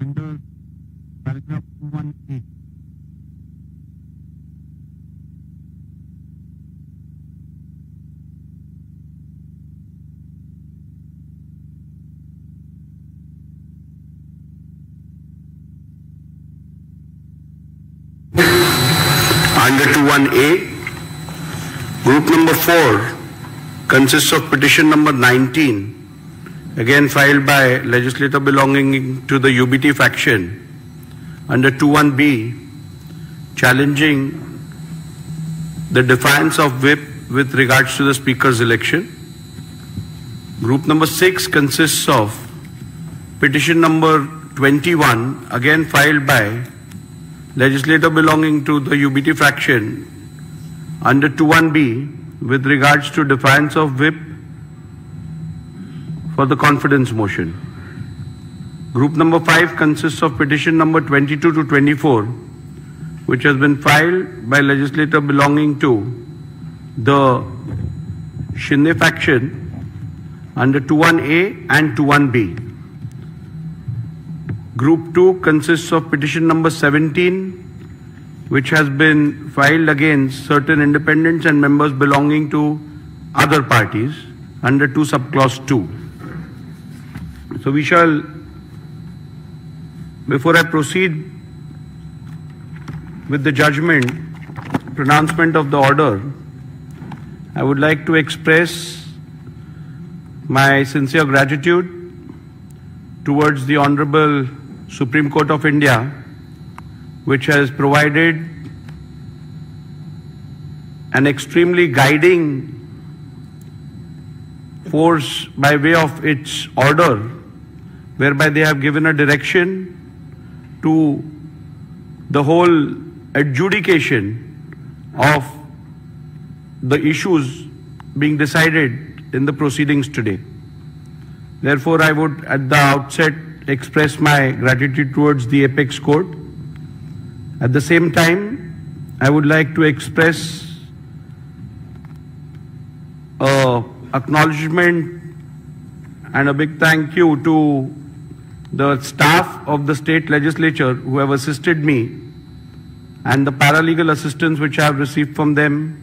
under paragraph 21A. Under 21A, group number 4 consists of petition number 19, again filed by legislator belonging to the UBT faction. Under 21B, challenging the defiance of whip with regards to the speaker's election. Group number 6 consists of petition number 21, again filed by legislator belonging to the UBT faction under 21B with regards to defiance of whip for the confidence motion. Group number 5 consists of petition number 22 to 24, which has been filed by legislator belonging to the Shinde faction under 21A and 21B. Group 2 consists of petition number 17, which has been filed against certain independents and members belonging to other parties under 2 subclause 2. So we shall, before I proceed with the judgment, pronouncement of the order, I would like to express my sincere gratitude towards the Honorable Supreme Court of India, which has provided an extremely guiding force by way of its order, whereby they have given a direction to the whole adjudication of the issues being decided in the proceedings today. Therefore, I would at the outset express my gratitude towards the Apex Court. At the same time, I would like to express acknowledgement and a big thank you to the staff of the state legislature who have assisted me and the paralegal assistance which I have received from them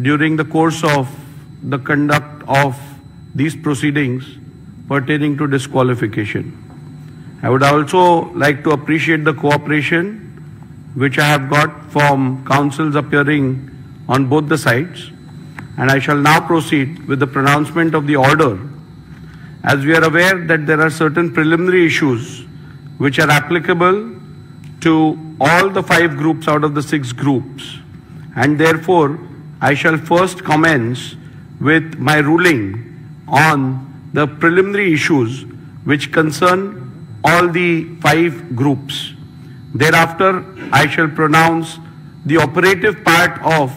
during the course of the conduct of these proceedings pertaining to disqualification. I would also like to appreciate the cooperation which I have got from counsels appearing on both the sides, and I shall now proceed with the pronouncement of the order. As we are aware that there are certain preliminary issues which are applicable to all the 5 groups out of the 6 groups, and therefore I shall first commence with my ruling on the preliminary issues which concern all the 5 groups. Thereafter, I shall pronounce the operative part of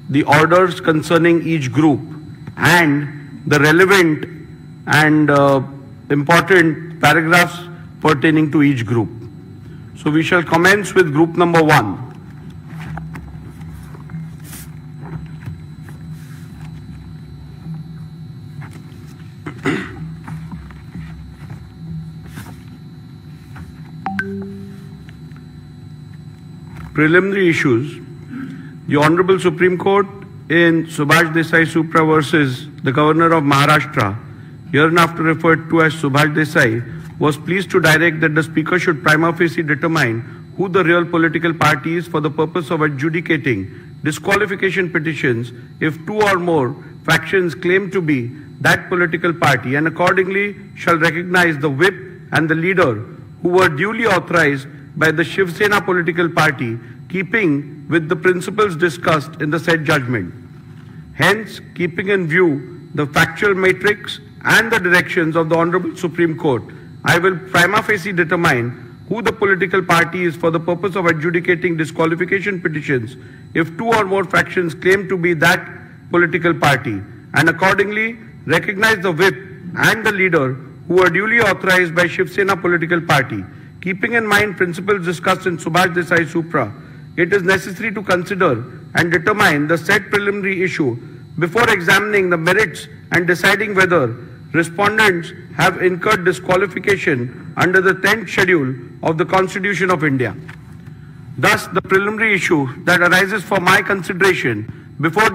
the orders concerning each group and the relevant and important paragraphs pertaining to each group. So we shall commence with group number 1. Preliminary issues. The Honorable Supreme Court in Subhash Desai Supra versus the Governor of Maharashtra, hereinafter referred to as Subhash Desai, was pleased to direct that the Speaker should prima facie determine who the real political party is for the purpose of adjudicating disqualification petitions if 2 or more factions claim to be that political party, and accordingly shall recognize the whip and the leader who were duly authorized by the Shiv Sena political party, keeping with the principles discussed in the said judgment. Hence, keeping in view the factual matrix and the directions of the Honorable Supreme Court, I will prima facie determine who the political party is for the purpose of adjudicating disqualification petitions if 2 or more factions claim to be that political party, and accordingly recognize the whip and the leader who are duly authorized by Shiv Sena political party. Keeping in mind principles discussed in Subhash Desai Supra, it is necessary to consider and determine the said preliminary issue before examining the merits and deciding whether respondents have incurred disqualification under the 10th schedule of the Constitution of India. Thus, the preliminary issue that arises for my consideration before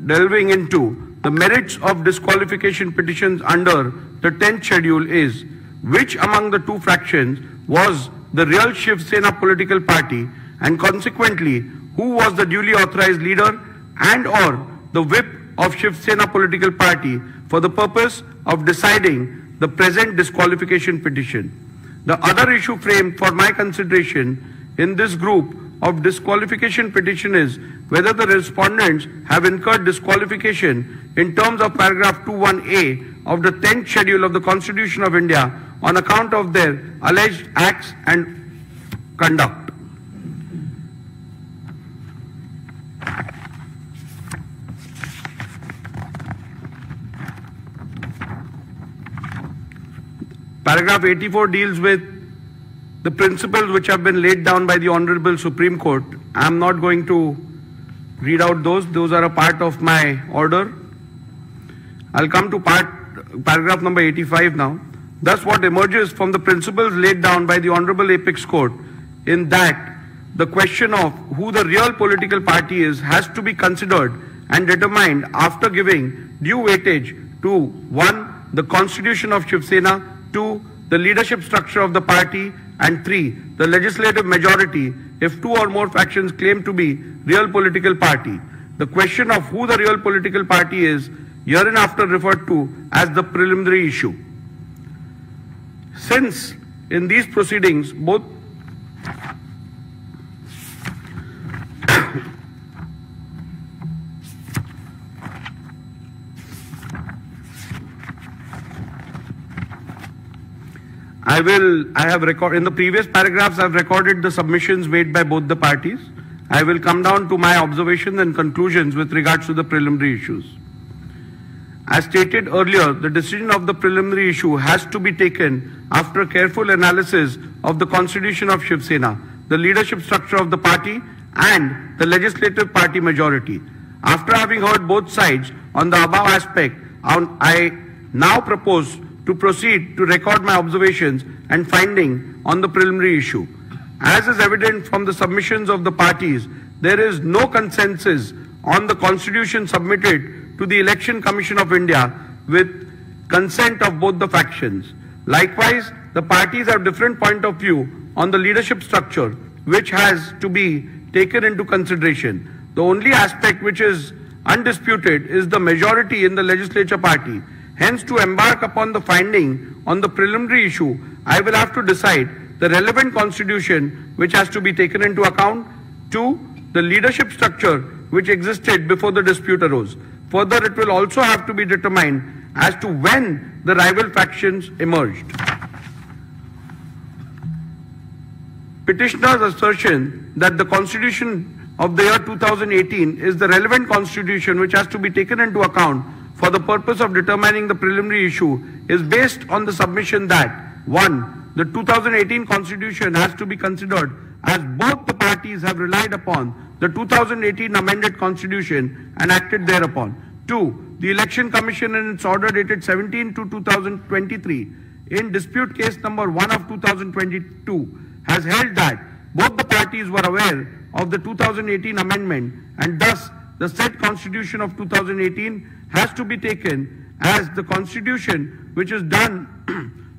delving into the merits of disqualification petitions under the 10th schedule is which among the two fractions was the real Shiv Sena political party, and consequently who was the duly authorized leader and or the whip of Shiv Sena political party for the purpose of deciding the present disqualification petition. The other issue framed for my consideration in this group of disqualification petition is whether the respondents have incurred disqualification in terms of paragraph 21A of the 10th schedule of the Constitution of India on account of their alleged acts and conduct. Paragraph 84 deals with the principles which have been laid down by the Honorable Supreme Court. I am not going to read out those. Those are a part of my order. I'll come to paragraph number 85 now. Thus, what emerges from the principles laid down by the Honorable Apex Court in that the question of who the real political party is has to be considered and determined after giving due weightage to 1. The Constitution of Shiv Sena, 2. The leadership structure of the party, and 3. The legislative majority if two or more factions claim to be real political party. The question of who the real political party is hereinafter referred to as the preliminary issue. Since in these proceedings both in the previous paragraphs, I have recorded the submissions made by both the parties. I will come down to my observations and conclusions with regards to the preliminary issues. As stated earlier, the decision of the preliminary issue has to be taken after careful analysis of the Constitution of Shiv Sena, the leadership structure of the party, and the legislative party majority. After having heard both sides on the above aspect, I now propose to proceed to record my observations and finding on the preliminary issue. As is evident from the submissions of the parties, there is no consensus on the Constitution submitted to the Election Commission of India with consent of both the factions. Likewise, the parties have different point of view on the leadership structure, which has to be taken into consideration. The only aspect which is undisputed is the majority in the legislature party. Hence, to embark upon the finding on the preliminary issue, I will have to decide the relevant constitution which has to be taken into account. 2. The leadership structure which existed before the dispute arose. Further, it will also have to be determined as to when the rival factions emerged. Petitioner's assertion that the Constitution of the year 2018 is the relevant constitution which has to be taken into account for the purpose of determining the preliminary issue is based on the submission that 1. The 2018 Constitution has to be considered as both the parties have relied upon the 2018 amended Constitution and acted thereupon. 2. The Election Commission in its order dated 17/2/2023 in dispute case number 1 of 2022 has held that both the parties were aware of the 2018 amendment and thus the said Constitution of 2018 has to be taken as the Constitution which is done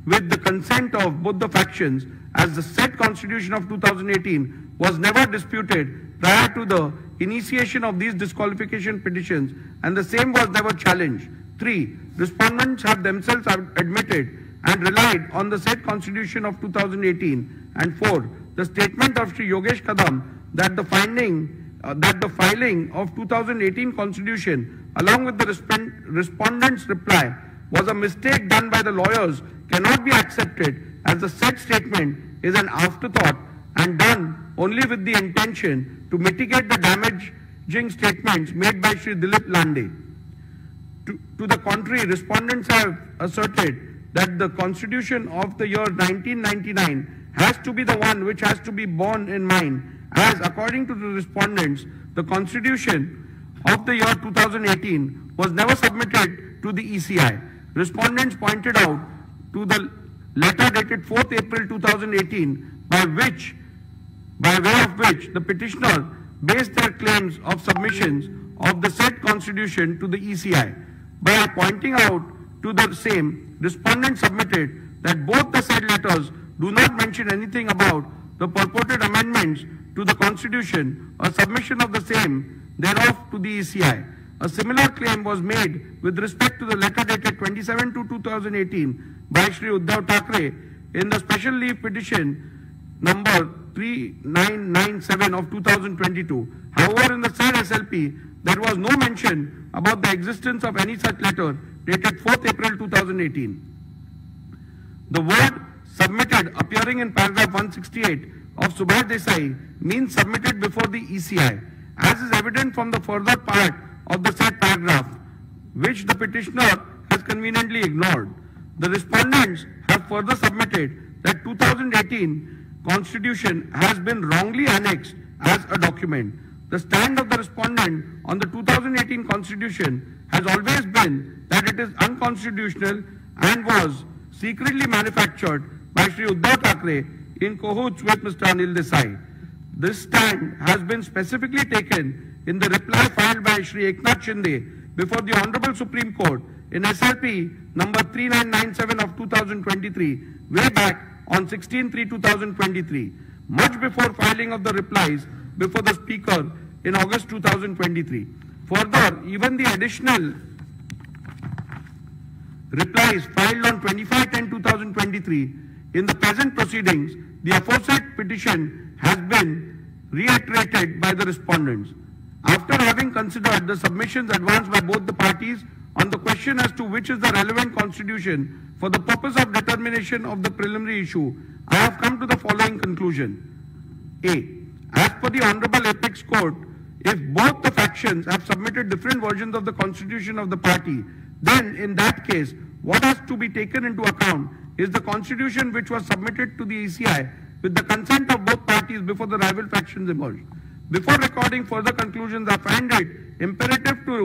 with the consent of both the factions, as the said Constitution of 2018 was never disputed prior to the initiation of these disqualification petitions and the same was never challenged. 3. Respondents have themselves admitted and relied on the said Constitution of 2018. And 4. The statement of Sri Yogesh Kadam that the filing of 2018 Constitution along with the respondent's reply was a mistake done by the lawyers cannot be accepted, as the said statement is an afterthought and done only with the intention to mitigate the damaging statements made by Sri Dilip Lande. To the contrary, respondents have asserted that the Constitution of the year 1999 has to be the one which has to be borne in mind, as according to the respondents, the Constitution of the year 2018 was never submitted to to the ECI. Respondents pointed out to the letter dated 4th April 2018 by way of which the petitioner based their claims of submissions of the said constitution to the ECI. By pointing out to the same, respondents submitted that both the said letters do not mention anything about the purported amendments to the constitution or submission of the same thereof to the ECI. A similar claim was made with respect to the letter dated 27/2/2018 by Shri Uddhav Thackeray in the special leave petition number 3997 of 2022. However, in the said SLP, there was no mention about the existence of any such letter dated 4th April 2018. The word submitted appearing in paragraph 168 of Subhash Desai means submitted before the ECI, as is evident from the further part of the said paragraph, which the petitioner has conveniently ignored. The respondents have further submitted that 2018 Constitution has been wrongly annexed as a document. The stand of the respondent on the 2018 Constitution has always been that it is unconstitutional and was secretly manufactured by Shri Uddhav Thackeray in cahoots with Mr. Anil Desai. This stand has been specifically taken in the reply filed by Shri Eknath Shinde before the Honorable Supreme Court in SLP number 3997 of 2023, way back on 16/3/2023, much before filing of the replies before the Speaker in August 2023. Further, even the additional replies filed on 25/10/2023 in the present proceedings, the aforesaid petition has been reiterated by the respondents. After having considered the submissions advanced by both the parties on the question as to which is the relevant constitution for the purpose of determination of the preliminary issue, I have come to the following conclusion. A. As per the Honorable Apex Court, if both the factions have submitted different versions of the constitution of the party, then in that case, what has to be taken into account is the constitution which was submitted to the ECI with the consent of both parties before the rival factions emerged. Before recording further conclusions, I find it imperative to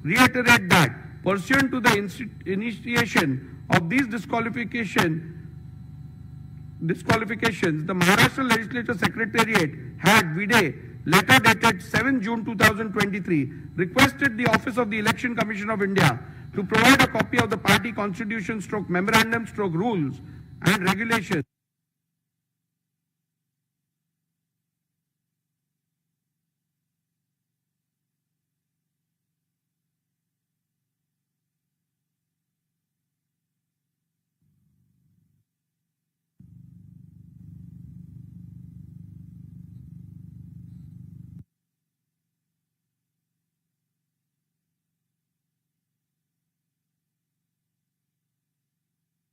reiterate that, pursuant to the initiation of these disqualifications, the Maharashtra Legislature Secretariat had vide letter dated 7 June 2023 requested the Office of the Election Commission of India to provide a copy of the party constitution / memorandum / rules and regulations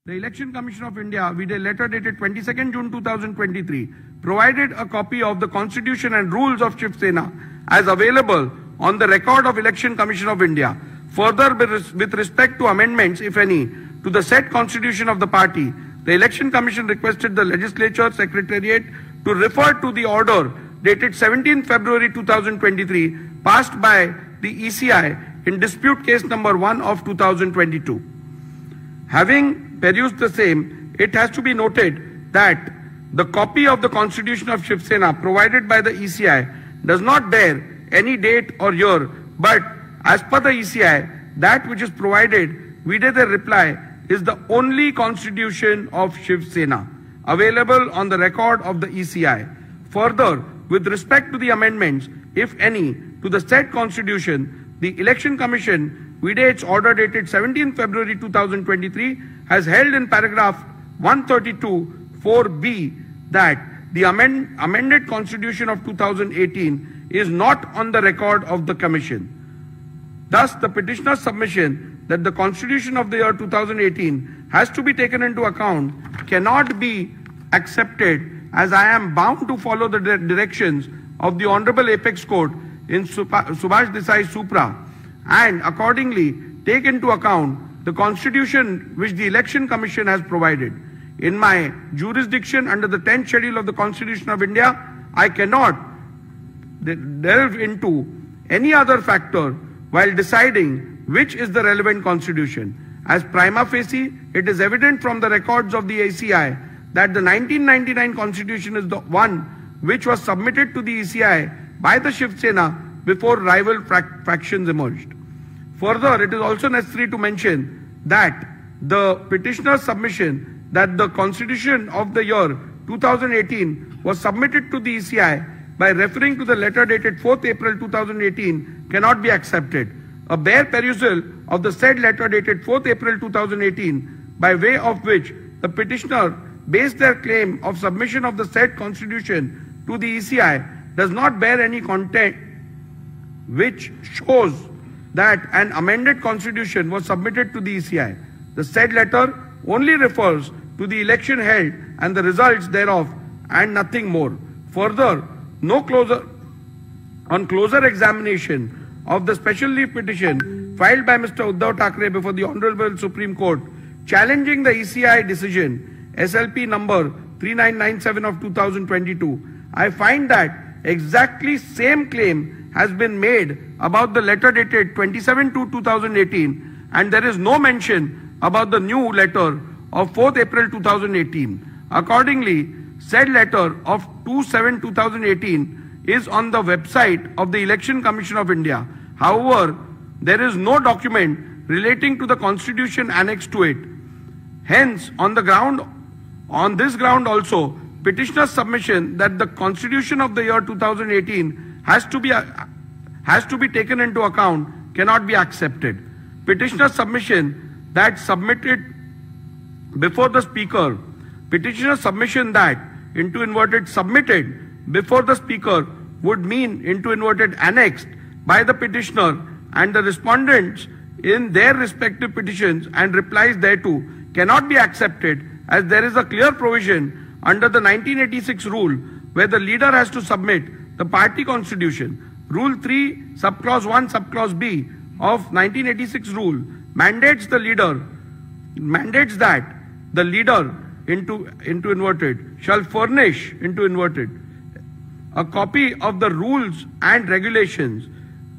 The Election Commission of India, with a letter dated 22nd June 2023, provided a copy of the Constitution and rules of Shiv Sena as available on the record of Election Commission of India. Further, with respect to amendments, if any, to the said Constitution of the party, the Election Commission requested the Legislature Secretariat to refer to the order dated 17 February 2023, passed by the ECI in dispute case number 1 of 2022. Having perused the same, it has to be noted that the copy of the Constitution of Shiv Sena provided by the ECI does not bear any date or year, but as per the ECI, that which is provided vide the reply is the only Constitution of Shiv Sena available on the record of the ECI. Further, with respect to the amendments, if any, to the said Constitution, the Election Commission, vide its order dated 17 February 2023, has held in paragraph 132(4)(b) that the amended Constitution of 2018 is not on the record of the Commission. Thus, the petitioner's submission that the Constitution of the year 2018 has to be taken into account cannot be accepted, as I am bound to follow the directions of the Honorable Apex Court in Subhash Desai Supra, and accordingly take into account the Constitution which the Election Commission has provided. In my jurisdiction under the 10th schedule of the Constitution of India, I cannot delve into any other factor while deciding which is the relevant constitution. As prima facie, it is evident from the records of the ECI that the 1999 constitution is the one which was submitted to the ECI by the Shiv Sena before rival factions emerged. Further, it is also necessary to mention that the petitioner's submission that the constitution of the year 2018 was submitted to the ECI by referring to the letter dated 4th April 2018 cannot be accepted. A bare perusal of the said letter dated 4th April 2018, by way of which the petitioner based their claim of submission of the said constitution to the ECI, does not bear any content which shows that an amended constitution was submitted to the ECI. The said letter only refers to the election held and the results thereof and nothing more. Further, on closer examination of the special leave petition filed by Mr. Uddhav Thackeray before the Honorable Supreme Court challenging the ECI decision SLP number 3997 of 2022, I find that exactly same claim has been made about the letter dated 27/2/2018, and there is no mention about the new letter of 4th April 2018. Accordingly, said letter of 2/7/2018 is on the website of the Election Commission of India. However, there is no document relating to the constitution annexed to it. Hence, on this ground also, petitioner's submission that the constitution of the year 2018 has to be taken into account cannot be accepted. Petitioner's submission that submitted before the speaker, petitioner's submission that into inverted submitted before the speaker would mean into inverted annexed by the petitioner and the respondents in their respective petitions and replies thereto cannot be accepted, as there is a clear provision under the 1986 rule where the leader has to submit the party constitution. Rule 3 subclause 1 subclause B of 1986 rule mandates that the leader into inverted shall furnish into inverted a copy of the rules and regulations,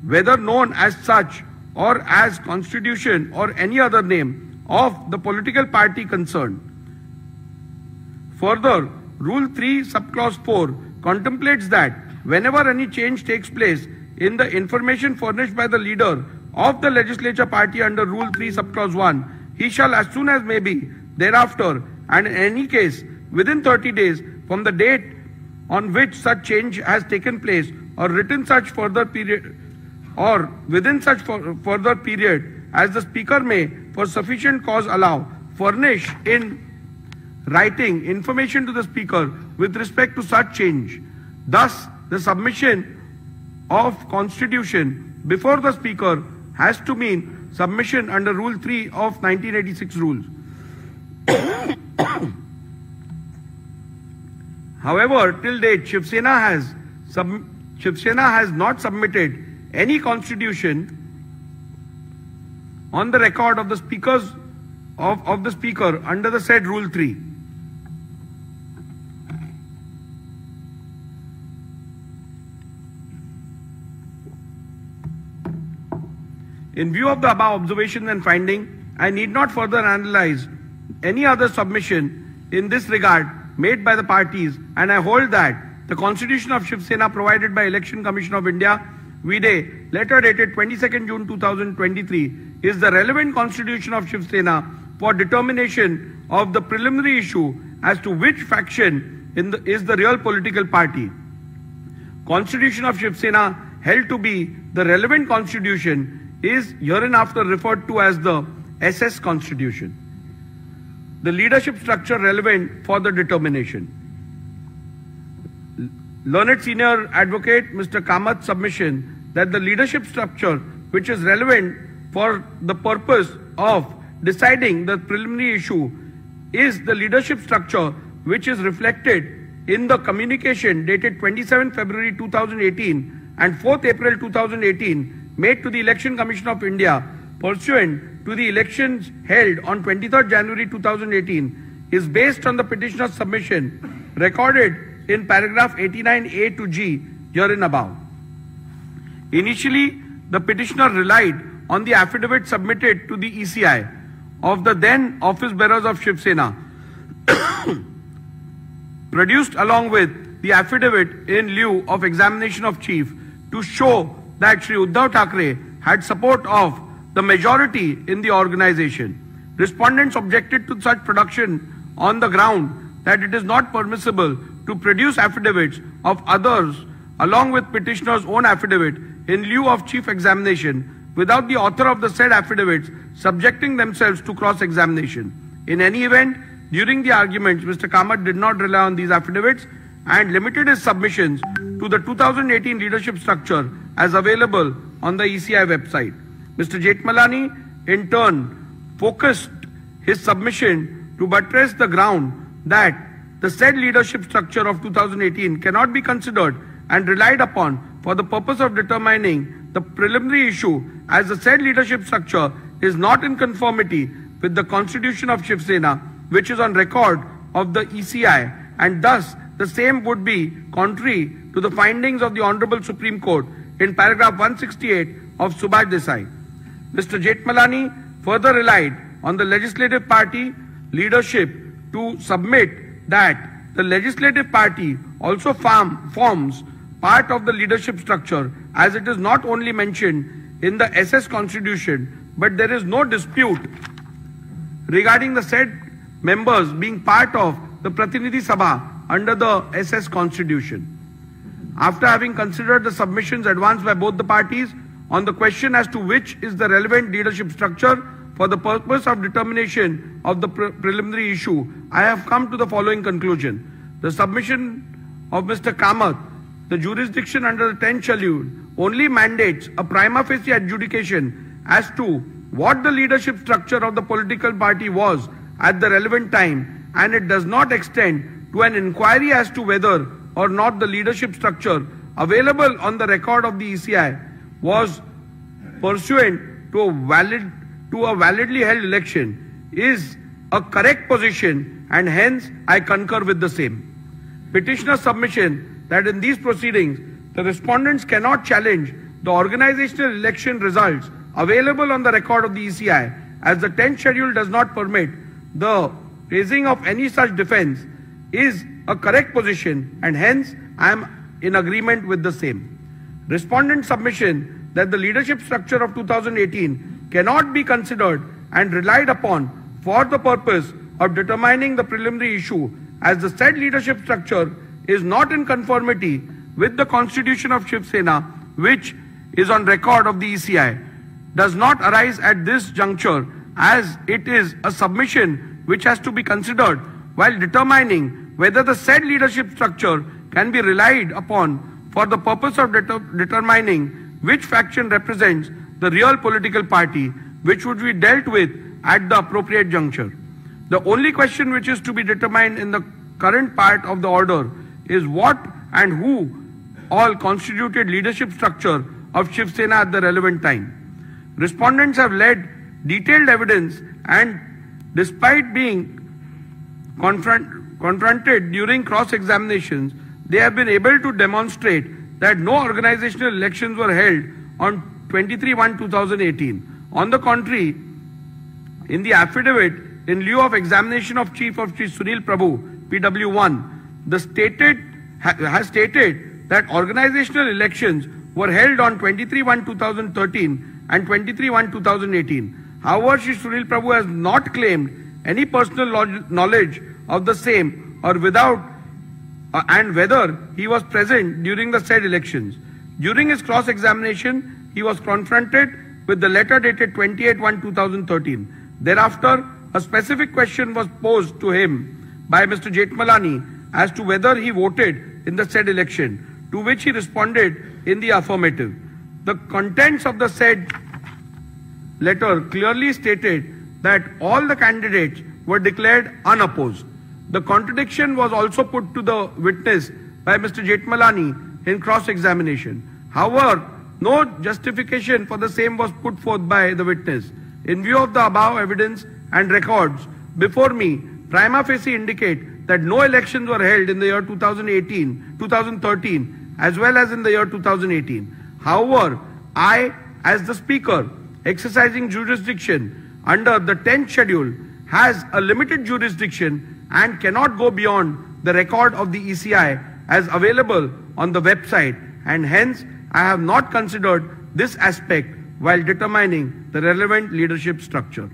whether known as such or as constitution or any other name, of the political party concerned. Further, Rule 3 subclause 4 contemplates that whenever any change takes place in the information furnished by the leader of the legislature party under Rule 3 subclause 1, he shall as soon as may be thereafter, and in any case within 30 days from the date on which such change has taken place, or within such further period as the speaker may for sufficient cause allow, furnish in writing information to the speaker with respect to such change. Thus, the submission of constitution before the speaker has to mean submission under Rule 3 of 1986 rules. However, till date, Shiv Sena has not submitted any constitution on the record of the speakers of the speaker under the said Rule 3. In view of the above observation and finding, I need not further analyze any other submission in this regard made by the parties, and I hold that the Constitution of Shiv Sena provided by Election Commission of India, V-Day, letter dated 22nd June 2023, is the relevant Constitution of Shiv Sena for determination of the preliminary issue as to which faction is the real political party. Constitution of Shiv Sena held to be the relevant constitution is hereinafter referred to as the SS Constitution. The leadership structure relevant for the determination. Learned Senior Advocate Mr. Kamath's submission that the leadership structure which is relevant for the purpose of deciding the preliminary issue is the leadership structure which is reflected in the communication dated 27 February 2018 and 4th April 2018 made to the Election Commission of India pursuant to the elections held on 23rd January 2018 is based on the petitioner's submission recorded in paragraph 89A to G herein above. Initially, the petitioner relied on the affidavit submitted to the ECI of the then office bearers of Shiv Sena, produced along with the affidavit in lieu of examination of chief to show that Shri Uddhav Thackeray had support of the majority in the organization. Respondents objected to such production on the ground that it is not permissible to produce affidavits of others along with petitioner's own affidavit in lieu of chief examination without the author of the said affidavits subjecting themselves to cross-examination. In any event, during the arguments, Mr. Kamath did not rely on these affidavits and limited his submissions to the 2018 leadership structure as available on the ECI website. Mr. Jethmalani, in turn, focused his submission to buttress the ground that the said leadership structure of 2018 cannot be considered and relied upon for the purpose of determining the preliminary issue, as the said leadership structure is not in conformity with the constitution of Shiv Sena, which is on record of the ECI, and thus the same would be contrary to the findings of the Honorable Supreme Court in paragraph 168 of Subhash Desai. Mr. Jethmalani further relied on the legislative party leadership to submit that the legislative party also forms part of the leadership structure, as it is not only mentioned in the SS Constitution, but there is no dispute regarding the said members being part of the Pratinidhi Sabha under the SS Constitution. After having considered the submissions advanced by both the parties on the question as to which is the relevant leadership structure for the purpose of determination of the preliminary issue, I have come to the following conclusion. The submission of Mr. Kamath, the jurisdiction under the 10th schedule, only mandates a prima facie adjudication as to what the leadership structure of the political party was at the relevant time, and it does not extend to an inquiry as to whether or not the leadership structure available on the record of the ECI was pursuant to a validly held election is a correct position, and hence I concur with the same. Petitioner's submission that in these proceedings the respondents cannot challenge the organizational election results available on the record of the ECI, as the 10th schedule does not permit the raising of any such defense, is a correct position, and hence I am in agreement with the same. Respondent submission that the leadership structure of 2018 cannot be considered and relied upon for the purpose of determining the preliminary issue, as the said leadership structure is not in conformity with the constitution of Shiv Sena, which is on record of the ECI, does not arise at this juncture, as it is a submission which has to be considered while determining whether the said leadership structure can be relied upon for the purpose of determining which faction represents the real political party, which would be dealt with at the appropriate juncture. The only question which is to be determined in the current part of the order is what and who all constituted leadership structure of Shiv Sena at the relevant time. Respondents have led detailed evidence, and despite being confronted during cross-examinations, they have been able to demonstrate that no organizational elections were held on 23/1/2018. On the contrary, in the affidavit in lieu of examination of Chief of Shri Sunil Prabhu, PW1, has stated that organizational elections were held on 23/1/2013 and 23/1/2018. However, Shri Sunil Prabhu has not claimed any personal knowledge of the same or and whether he was present during the said elections. During his cross-examination, he was confronted with the letter dated 28/1/2013. Thereafter, a specific question was posed to him by Mr. Jethmalani as to whether he voted in the said election, to which he responded in the affirmative. The contents of the said letter clearly stated that all the candidates were declared unopposed. The contradiction was also put to the witness by Mr. Jethmalani in cross-examination. However, no justification for the same was put forth by the witness. In view of the above evidence and records before me, prima facie indicate that no elections were held in the year 2013 as well as in the year 2018. However, I, as the Speaker exercising jurisdiction under the 10th schedule has a limited jurisdiction and cannot go beyond the record of the ECI as available on the website, and hence I have not considered this aspect while determining the relevant leadership structure.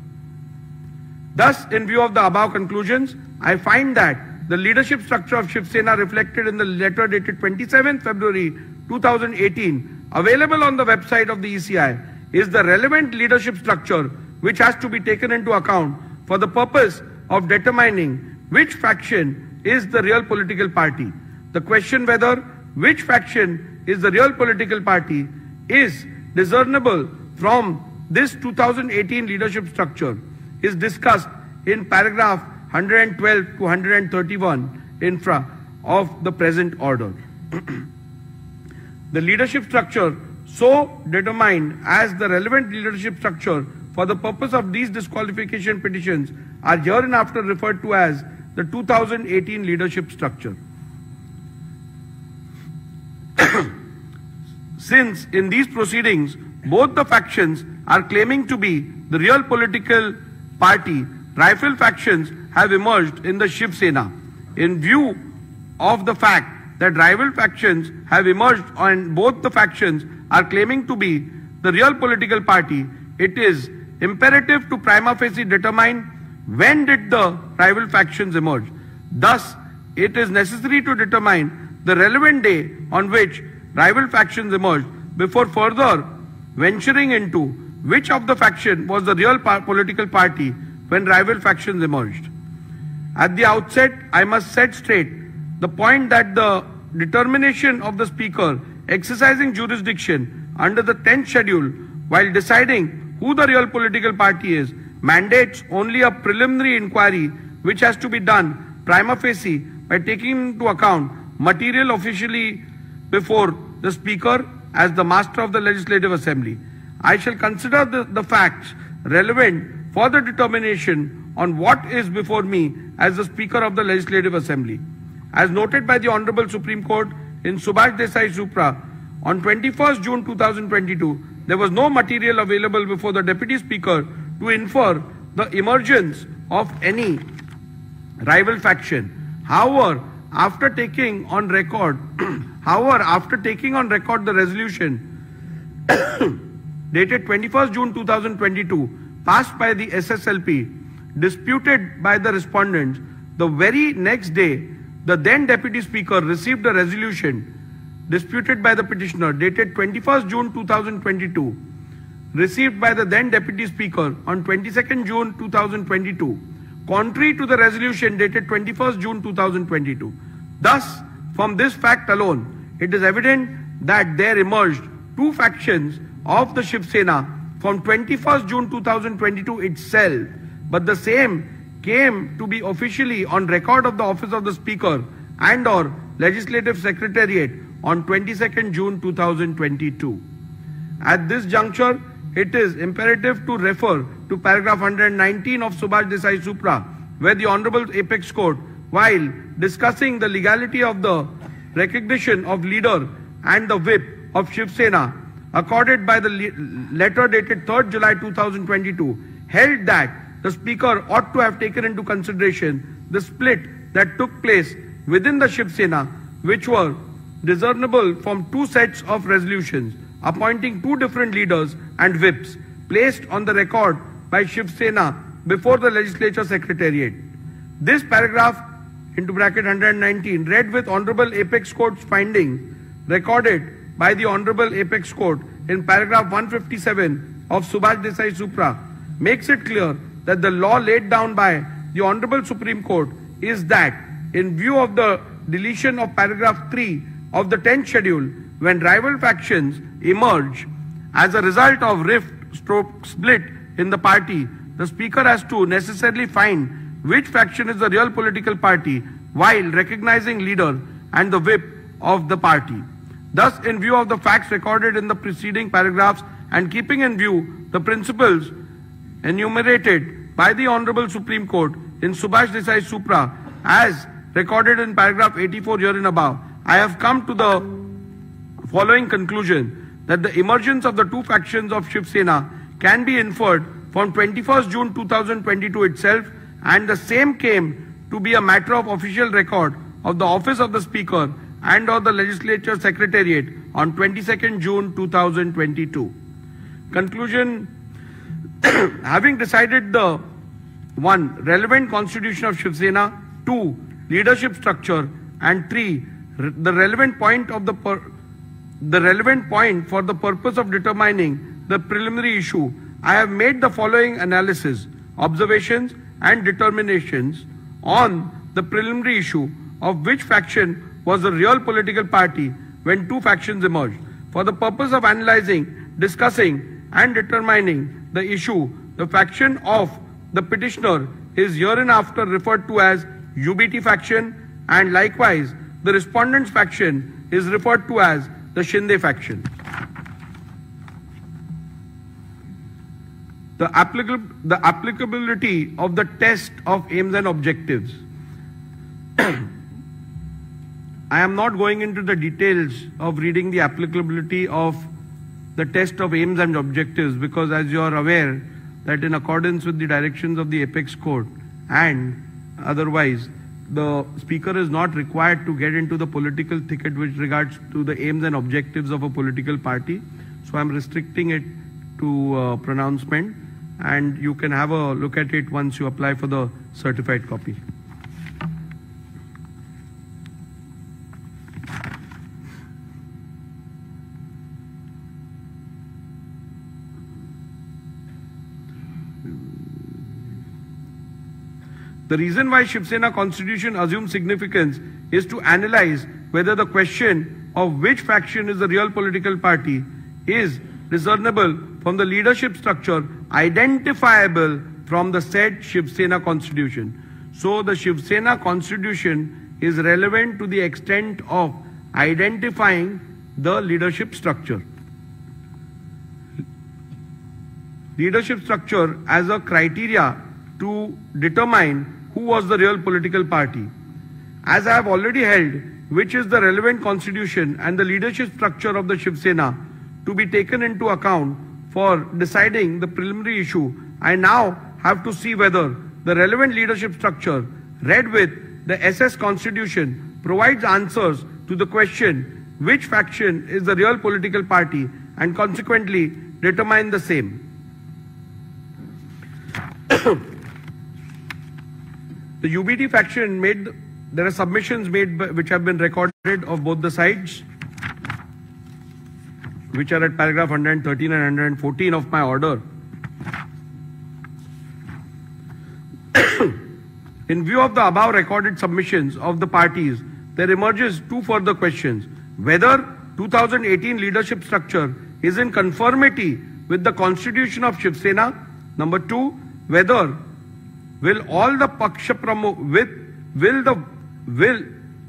Thus, in view of the above conclusions, I find that the leadership structure of Shiv Sena reflected in the letter dated 27 February 2018 available on the website of the ECI is the relevant leadership structure which has to be taken into account for the purpose of determining which faction is the real political party. The question whether which faction is the real political party is discernible from this 2018 leadership structure is discussed in paragraph 112 to 131 infra of the present order. The leadership structure so determined as the relevant leadership structure for the purpose of these disqualification petitions are hereinafter referred to as the 2018 leadership structure. Since in these proceedings both the factions are claiming to be the real political party, rival factions have emerged in the Shiv Sena. In view of the fact that rival factions have emerged and both the factions are claiming to be the real political party, it is imperative to prima facie determine when did the rival factions emerge. Thus, it is necessary to determine the relevant day on which rival factions emerged before further venturing into which of the faction was the real political party when rival factions emerged. At the outset, I must set straight the point that the determination of the Speaker exercising jurisdiction under the 10th schedule while deciding who the real political party is mandates only a preliminary inquiry which has to be done prima facie by taking into account material officially before the Speaker as the Master of the Legislative Assembly. I shall consider the facts relevant for the determination on what is before me as the Speaker of the Legislative Assembly. As noted by the Honorable Supreme Court in Subhash Desai Supra, on 21st June 2022, there was no material available before the Deputy Speaker to infer the emergence of any rival faction. However, after taking on record the resolution dated 21st June 2022 passed by the SSLP, disputed by the respondents, the very next day, the then Deputy Speaker received a resolution disputed by the petitioner dated 21st June 2022, received by the then Deputy Speaker on 22nd June 2022, contrary to the resolution dated 21st June 2022. Thus, from this fact alone, it is evident that there emerged two factions of the Shiv Sena from 21st June 2022 itself, but the same came to be officially on record of the office of the Speaker and or Legislative Secretariat on 22nd June 2022. At this juncture, it is imperative to refer to paragraph 119 of Subhash Desai Supra, where the Honorable Apex Court, while discussing the legality of the recognition of leader and the whip of Shiv Sena accorded by the letter dated 3rd July 2022, held that the Speaker ought to have taken into consideration the split that took place within the Shiv Sena, which were discernible from two sets of resolutions appointing two different leaders and whips placed on the record by Shiv Sena before the Legislature Secretariat. This paragraph into bracket 119 read with Honorable Apex Court's finding recorded by the Honorable Apex Court in paragraph 157 of Subhash Desai Supra makes it clear that the law laid down by the Honorable Supreme Court is that in view of the deletion of paragraph 3 of the 10th schedule, when rival factions emerge as a result of rift/split in the party, the Speaker has to necessarily find which faction is the real political party while recognizing leader and the whip of the party. Thus, in view of the facts recorded in the preceding paragraphs and keeping in view the principles enumerated by the Honorable Supreme Court in Subhash Desai Supra as recorded in paragraph 84 herein above, I have come to the following conclusion that the emergence of the two factions of Shiv Sena can be inferred from 21st June 2022 itself, and the same came to be a matter of official record of the office of the Speaker and or the Legislature Secretariat on 22nd June 2022. Conclusion: having decided the 1. relevant constitution of Shiv Sena, 2. leadership structure, and 3. the relevant point for the purpose of determining the preliminary issue, I have made the following analysis, observations, and determinations on the preliminary issue of which faction was the real political party when two factions emerged. For the purpose of analyzing, discussing, and determining the issue, the faction of the petitioner is hereinafter referred to as UBT faction, and likewise the respondent's faction is referred to as the Shinde faction. The applicability of the test of aims and objectives. I am not going into the details of reading the applicability of the test of aims and objectives, because as you are aware that in accordance with the directions of the Apex Court and otherwise, the Speaker is not required to get into the political thicket with regards to the aims and objectives of a political party. So I am restricting it to pronouncement, and you can have a look at it once you apply for the certified copy. The reason why Shiv Sena constitution assumes significance is to analyze whether the question of which faction is the real political party is discernible from the leadership structure identifiable from the said Shiv Sena constitution. So the Shiv Sena constitution is relevant to the extent of identifying the leadership structure. Leadership structure as a criteria to determine who was the real political party. As I have already held, which is the relevant constitution and the leadership structure of the Shiv Sena to be taken into account for deciding the preliminary issue, I now have to see whether the relevant leadership structure read with the SS constitution provides answers to the question which faction is the real political party and consequently determine the same. The UBT faction there are submissions made which have been recorded of both the sides, which are at paragraph 113 and 114 of my order. In view of the above recorded submissions of the parties, there emerges two further questions: whether 2018 leadership structure is in conformity with the constitution of Shiv Sena. Number 2, whether will all the Paksha Pramukh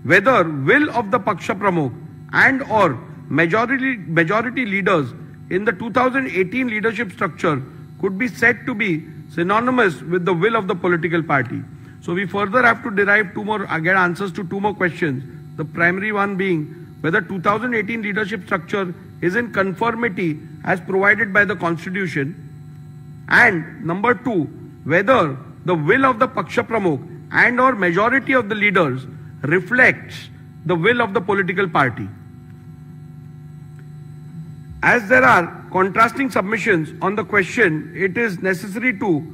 whether will of the Paksha Pramukh and or majority leaders in the 2018 leadership structure could be said to be synonymous with the will of the political party. So we further have to derive get answers to two more questions. The primary one being whether 2018 leadership structure is in conformity as provided by the constitution, and number 2, whether the will of the Paksha Pramukh and or majority of the leaders reflects the will of the political party. As there are contrasting submissions on the question, it is necessary to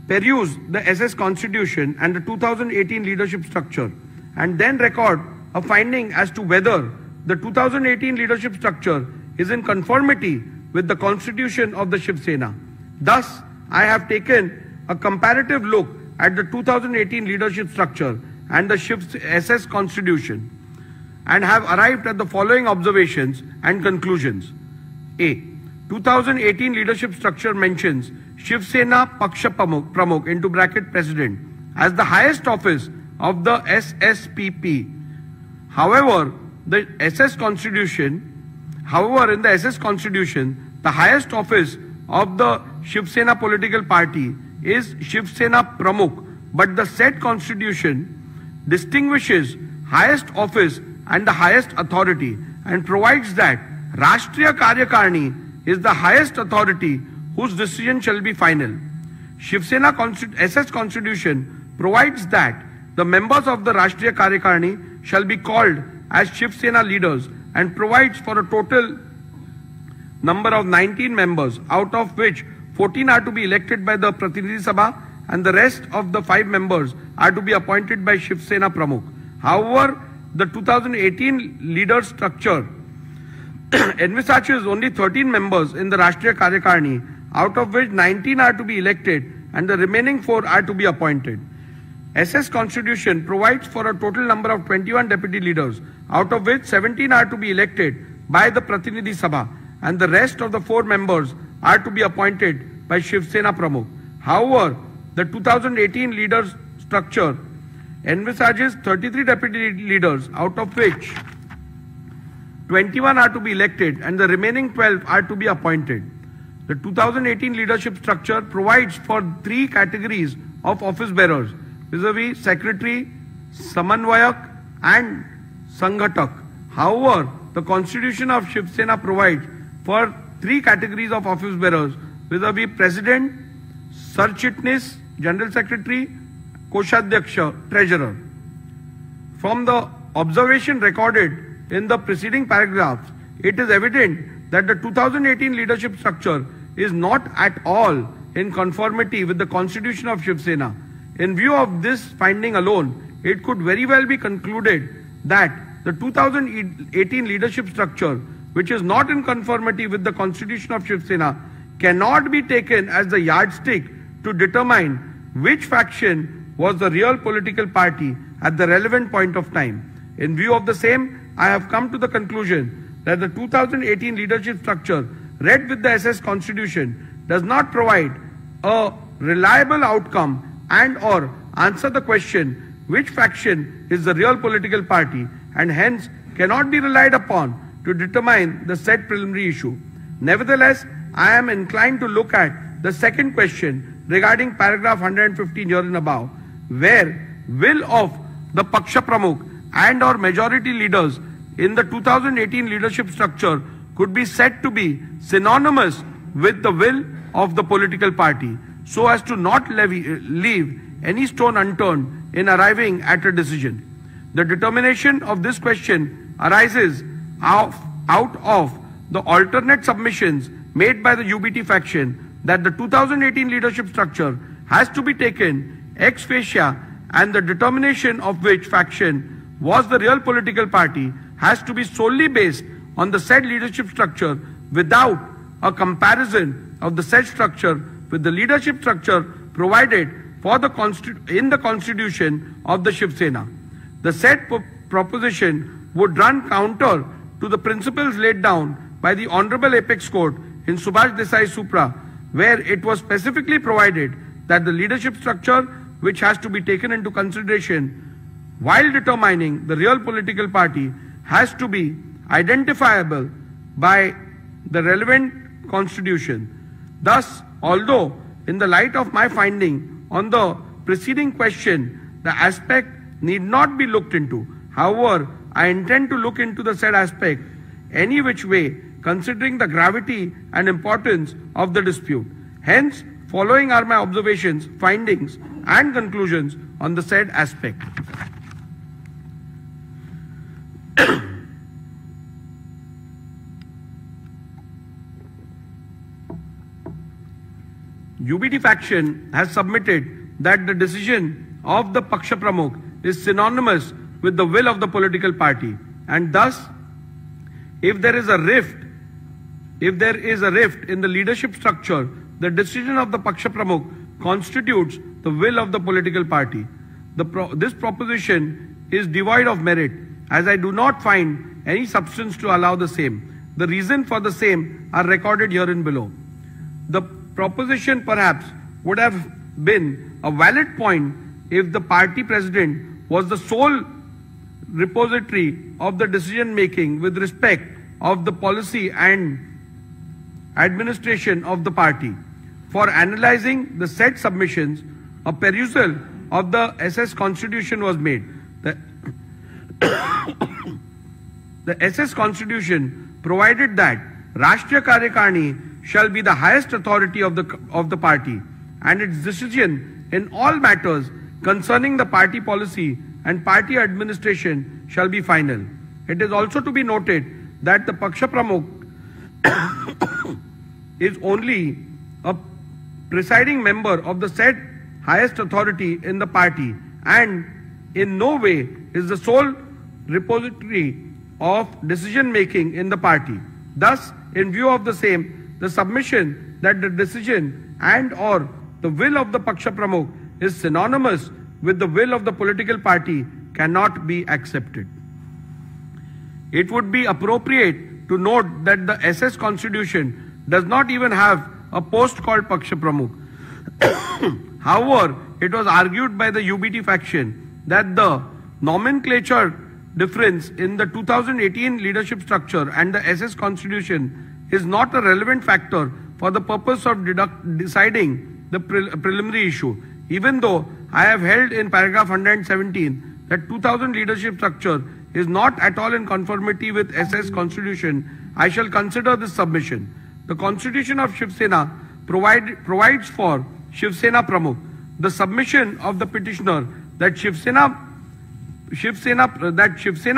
peruse the SS Constitution and the 2018 leadership structure and then record a finding as to whether the 2018 leadership structure is in conformity with the constitution of the Shiv Sena. Thus, I have taken a comparative look at the 2018 leadership structure and the SS Constitution and have arrived at the following observations and conclusions. A. 2018 leadership structure mentions Shiv Sena Paksha Pramukh into bracket President as the highest office of the SSPP. However, in the SS Constitution, the highest office of the Shiv Sena political party is Shiv Sena Pramukh, but the said constitution distinguishes highest office and the highest authority and provides that Rashtriya Karyakarni is the highest authority whose decision shall be final. Shiv Sena SS Constitution provides that the members of the Rashtriya Karyakarni shall be called as Shiv Sena leaders and provides for a total number of 19 members, out of which 14 are to be elected by the Pratinidhi Sabha and the rest of the 5 members are to be appointed by Shiv Sena Pramukh. However, the 2018 leader structure envisages only 13 members in the Rashtriya Karyakarni, out of which 19 are to be elected and the remaining 4 are to be appointed. SS Constitution provides for a total number of 21 deputy leaders, out of which 17 are to be elected by the Pratinidhi Sabha and the rest of the 4 members are to be appointed by Shiv Sena Pramukh. However, the 2018 leader structure envisages 33 deputy leaders, out of which 21 are to be elected and the remaining 12 are to be appointed. The 2018 leadership structure provides for 3 categories of office bearers, vis-a-vis Secretary, Samanvayak and Sanghatak. However, the Constitution of Shiv Sena provides for 3 categories of office bearers, vis-a-vis President, Sarchitnis, General Secretary, Koshadhyaksha, Treasurer. From the observation recorded in the preceding paragraphs, it is evident that the 2018 leadership structure is not at all in conformity with the Constitution of Shiv Sena. In view of this finding alone, it could very well be concluded that the 2018 leadership structure, which is not in conformity with the Constitution of Shiv Sena, cannot be taken as the yardstick to determine which faction was the real political party at the relevant point of time. In view of the same, I have come to the conclusion that the 2018 leadership structure, read with the SS Constitution, does not provide a reliable outcome and or answer the question which faction is the real political party, and hence cannot be relied upon to determine the said preliminary issue. Nevertheless, I am inclined to look at the second question regarding paragraph 115 herein above, where will of the Paksha Pramukh and or majority leaders in the 2018 leadership structure could be said to be synonymous with the will of the political party, so as to not leave any stone unturned in arriving at a decision. The determination of this question arises out of the alternate submissions made by the UBT faction that the 2018 leadership structure has to be taken ex facie, and the determination of which faction was the real political party has to be solely based on the said leadership structure without a comparison of the said structure with the leadership structure provided for in the Constitution of the Shiv Sena. The said proposition would run counter to the principles laid down by the Honorable Apex Court in Subhash Desai Supra, where it was specifically provided that the leadership structure which has to be taken into consideration while determining the real political party has to be identifiable by the relevant constitution. Thus, although in the light of my finding on the preceding question, the aspect need not be looked into, however, I intend to look into the said aspect any which way, considering the gravity and importance of the dispute. Hence, following are my observations, findings and conclusions on the said aspect. UBT faction has submitted that the decision of the Paksha Pramukh is synonymous with the will of the political party, and thus if there is a rift in the leadership structure, the decision of the Paksha Pramukh constitutes the will of the political party. This proposition is devoid of merit, as I do not find any substance to allow the same. The reason for the same are recorded herein below. The proposition perhaps would have been a valid point if the party president was the sole repository of the decision making with respect of the policy and administration of the party. For analyzing the said submissions, a perusal of the SS Constitution was made. The SS Constitution provided that Rashtriya Karyakarni shall be the highest authority of the party, and its decision in all matters concerning the party policy and party administration shall be final. It is also to be noted that the Paksha Pramukh is only a presiding member of the said highest authority in the party and in no way is the sole repository of decision making in the party. Thus, in view of the same, the submission that the decision and or the will of the Paksha Pramukh is synonymous with the will of the political party cannot be accepted. It would be appropriate to note that the SS Constitution does not even have a post called Paksha Pramukh. However, it was argued by the UBT faction that the nomenclature difference in the 2018 leadership structure and the SS Constitution is not a relevant factor for the purpose of deciding the preliminary issue. Even though I have held in paragraph 117 that 2000 leadership structure is not at all in conformity with SS Constitution, I shall consider this submission. The Constitution of Shiv Sena provides for Shiv Sena Pramukh. The submission of the petitioner that Shiv Sena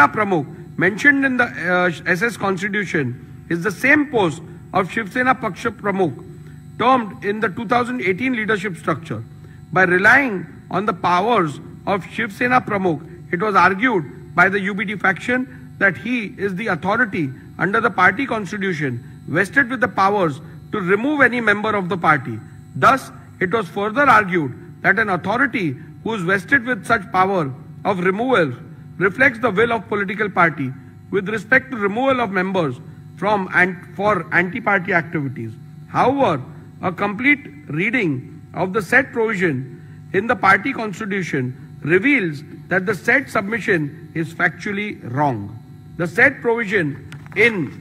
Pramukh mentioned in the SS Constitution is the same post of Shiv Sena Paksha Pramukh termed in the 2018 leadership structure. By relying on the powers of Shiv Sena Pramukh, it was argued by the UBT faction that he is the authority under the party constitution vested with the powers to remove any member of the party. Thus, it was further argued that an authority who is vested with such power of removal reflects the will of political party with respect to removal of members from and for anti-party activities. However, a complete reading of the said provision in the party constitution reveals that the said submission is factually wrong. The said provision in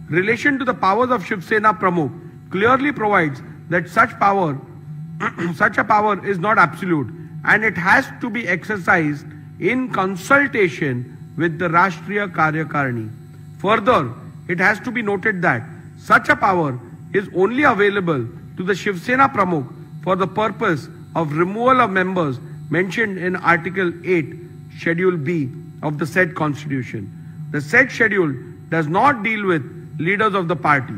relation to the powers of Shiv Sena Pramukh clearly provides that such a power is not absolute and it has to be exercised in consultation with the Rashtriya Karyakarni. Further, it has to be noted that such a power is only available to the Shiv Sena Pramukh for the purpose of removal of members mentioned in Article 8, Schedule B of the said Constitution. The said schedule does not deal with leaders of the party.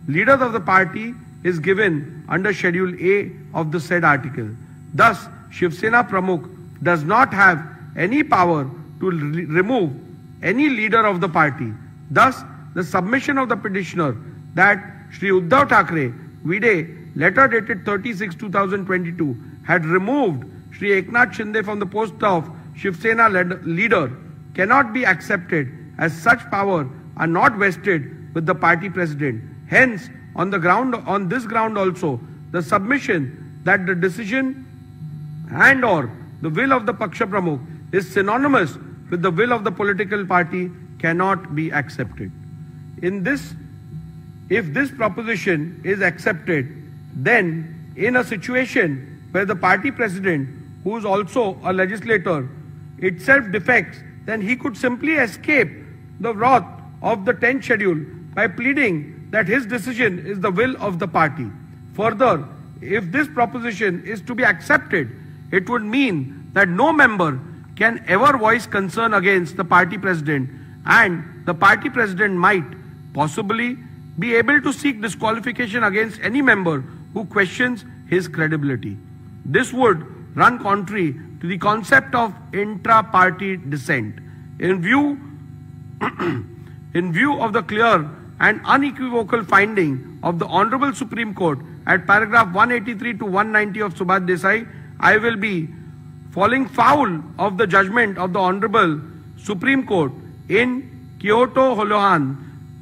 Leaders of the party is given under Schedule A of the said article. Thus, Shiv Sena Pramukh does not have any power to remove any leader of the party. Thus, the submission of the petitioner that Shri Uddhav Thackeray, Vide, letter dated 30/6/2022, had removed Shri Eknath Shinde from the post of Shiv Sena leader cannot be accepted as such power are not vested with the party president. Hence, on this ground also, the submission that the decision and or the will of the Paksha Pramukh is synonymous with the will of the political party cannot be accepted. If this proposition is accepted, then in a situation where the party president, who is also a legislator, itself defects, then he could simply escape the wrath of the 10th schedule by pleading that his decision is the will of the party. Further, if this proposition is to be accepted, it would mean that no member can ever voice concern against the party president, and the party president might possibly be able to seek disqualification against any member who questions his credibility. This would run contrary to the concept of intra-party dissent. In view of the clear and unequivocal finding of the Honorable Supreme Court at paragraph 183 to 190 of Subhash Desai, I will be falling foul of the judgment of the Honorable Supreme Court in Kyoto Holohan,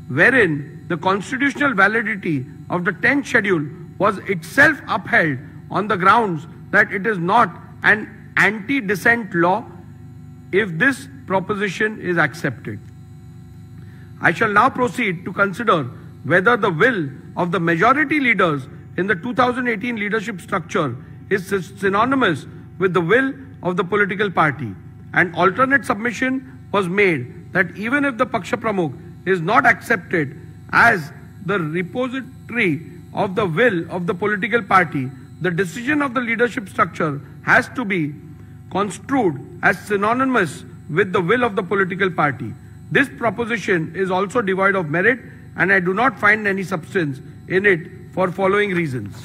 wherein the constitutional validity of the 10th schedule was itself upheld on the grounds that it is not an anti-dissent law if this proposition is accepted. I shall now proceed to consider whether the will of the majority leaders in the 2018 leadership structure is synonymous with the will of the political party. An alternate submission was made that even if the Paksha Pramukh is not accepted as the repository of the will of the political party, the decision of the leadership structure has to be construed as synonymous with the will of the political party. This proposition is also devoid of merit, and I do not find any substance in it for following reasons.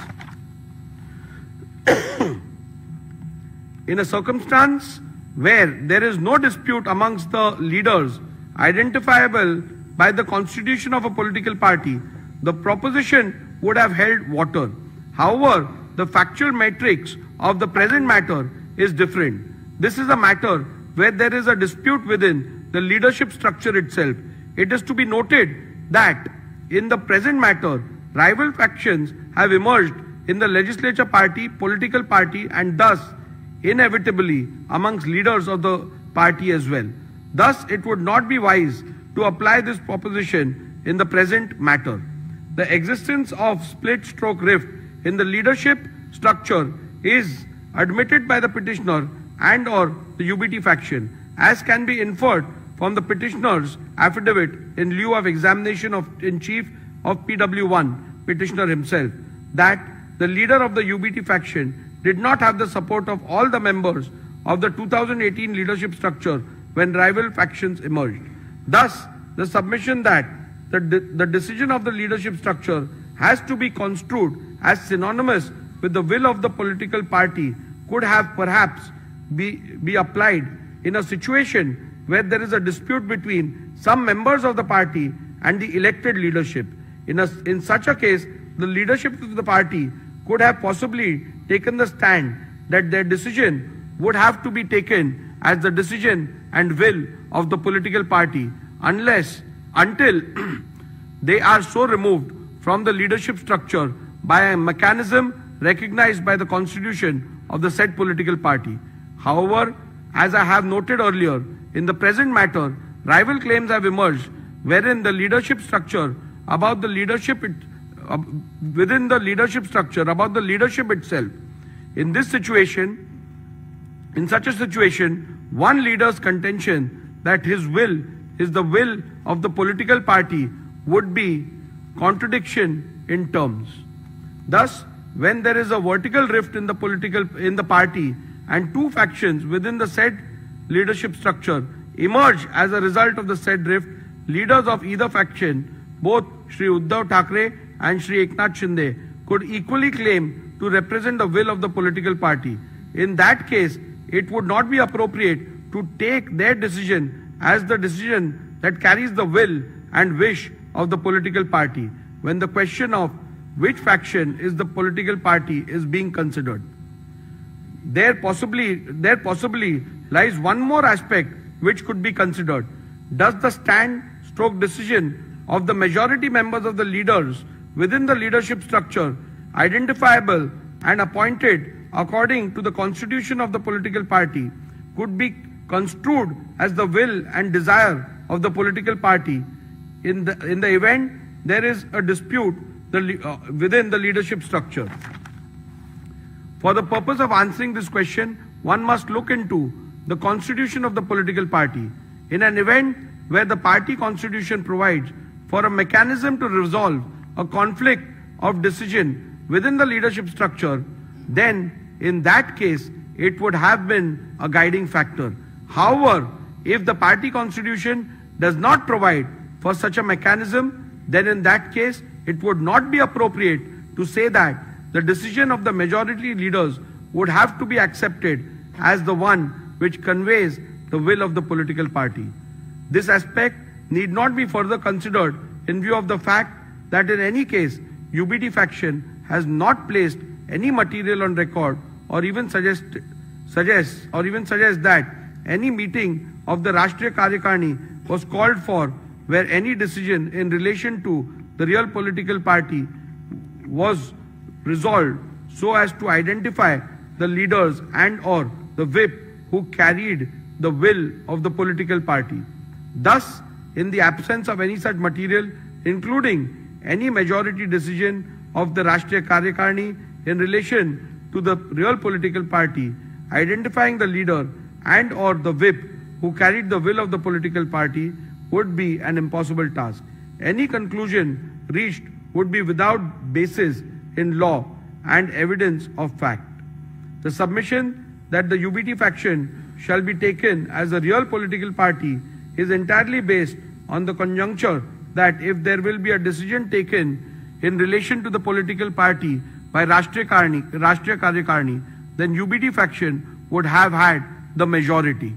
In a circumstance where there is no dispute amongst the leaders identifiable by the constitution of a political party, the proposition would have held water. However, the factual matrix of the present matter is different. This is a matter where there is a dispute within the leadership structure itself. It is to be noted that in the present matter, rival factions have emerged in the legislature party, political party, and thus inevitably amongst leaders of the party as well. Thus, it would not be wise to apply this proposition in the present matter. The existence of split stroke rift in the leadership structure is admitted by the petitioner and or the UBT faction, as can be inferred from the petitioner's affidavit in lieu of examination in chief of PW1, petitioner himself, that the leader of the UBT faction did not have the support of all the members of the 2018 leadership structure when rival factions emerged. Thus, the submission that the decision of the leadership structure has to be construed as synonymous with the will of the political party could have perhaps be applied in a situation where there is a dispute between some members of the party and the elected leadership. In such a case, the leadership of the party could have possibly taken the stand that their decision would have to be taken as the decision and will of the political party until they are so removed from the leadership structure by a mechanism recognized by the constitution of the said political party. However, as I have noted earlier, in the present matter, rival claims have emerged wherein the leadership structure about the leadership within the leadership structure about the leadership itself. In such a situation, one leader's contention that his will is the will of the political party would be contradiction in terms. Thus, when there is a vertical rift in the party and two factions within the said leadership structure emerge as a result of the said rift, leaders of either faction, both Shri Uddhav Thackeray and Shri Eknath Shinde, could equally claim to represent the will of the political party. In that case, it would not be appropriate to take their decision as the decision that carries the will and wish of the political party when the question of which faction is the political party is being considered. There possibly lies one more aspect which could be considered. Does the stand-stroke decision of the majority members of the leaders within the leadership structure, identifiable and appointed according to the constitution of the political party, could be construed as the will and desire of the political party in the event there is a dispute within the leadership structure? For the purpose of answering this question, one must look into the constitution of the political party. In an event where the party constitution provides for a mechanism to resolve a conflict of decision within the leadership structure, then in that case it would have been a guiding factor. However, if the party constitution does not provide for such a mechanism, then in that case it would not be appropriate to say that the decision of the majority leaders would have to be accepted as the one which conveys the will of the political party. This aspect need not be further considered in view of the fact that in any case, UBT faction has not placed any material on record or even suggest that any meeting of the Rashtriya Karyakarni was called for where any decision in relation to the real political party was resolved so as to identify the leaders and or the whip who carried the will of the political party. Thus, in the absence of any such material, including any majority decision of the Rashtriya Karyakarni in relation to the real political party, identifying the leader and or the whip who carried the will of the political party would be an impossible task. Any conclusion reached would be without basis in law and evidence of fact. The submission that the UBT faction shall be taken as a real political party is entirely based on the conjuncture that if there will be a decision taken in relation to the political party by Rashtriya Karyakarni, then UBT faction would have had the majority.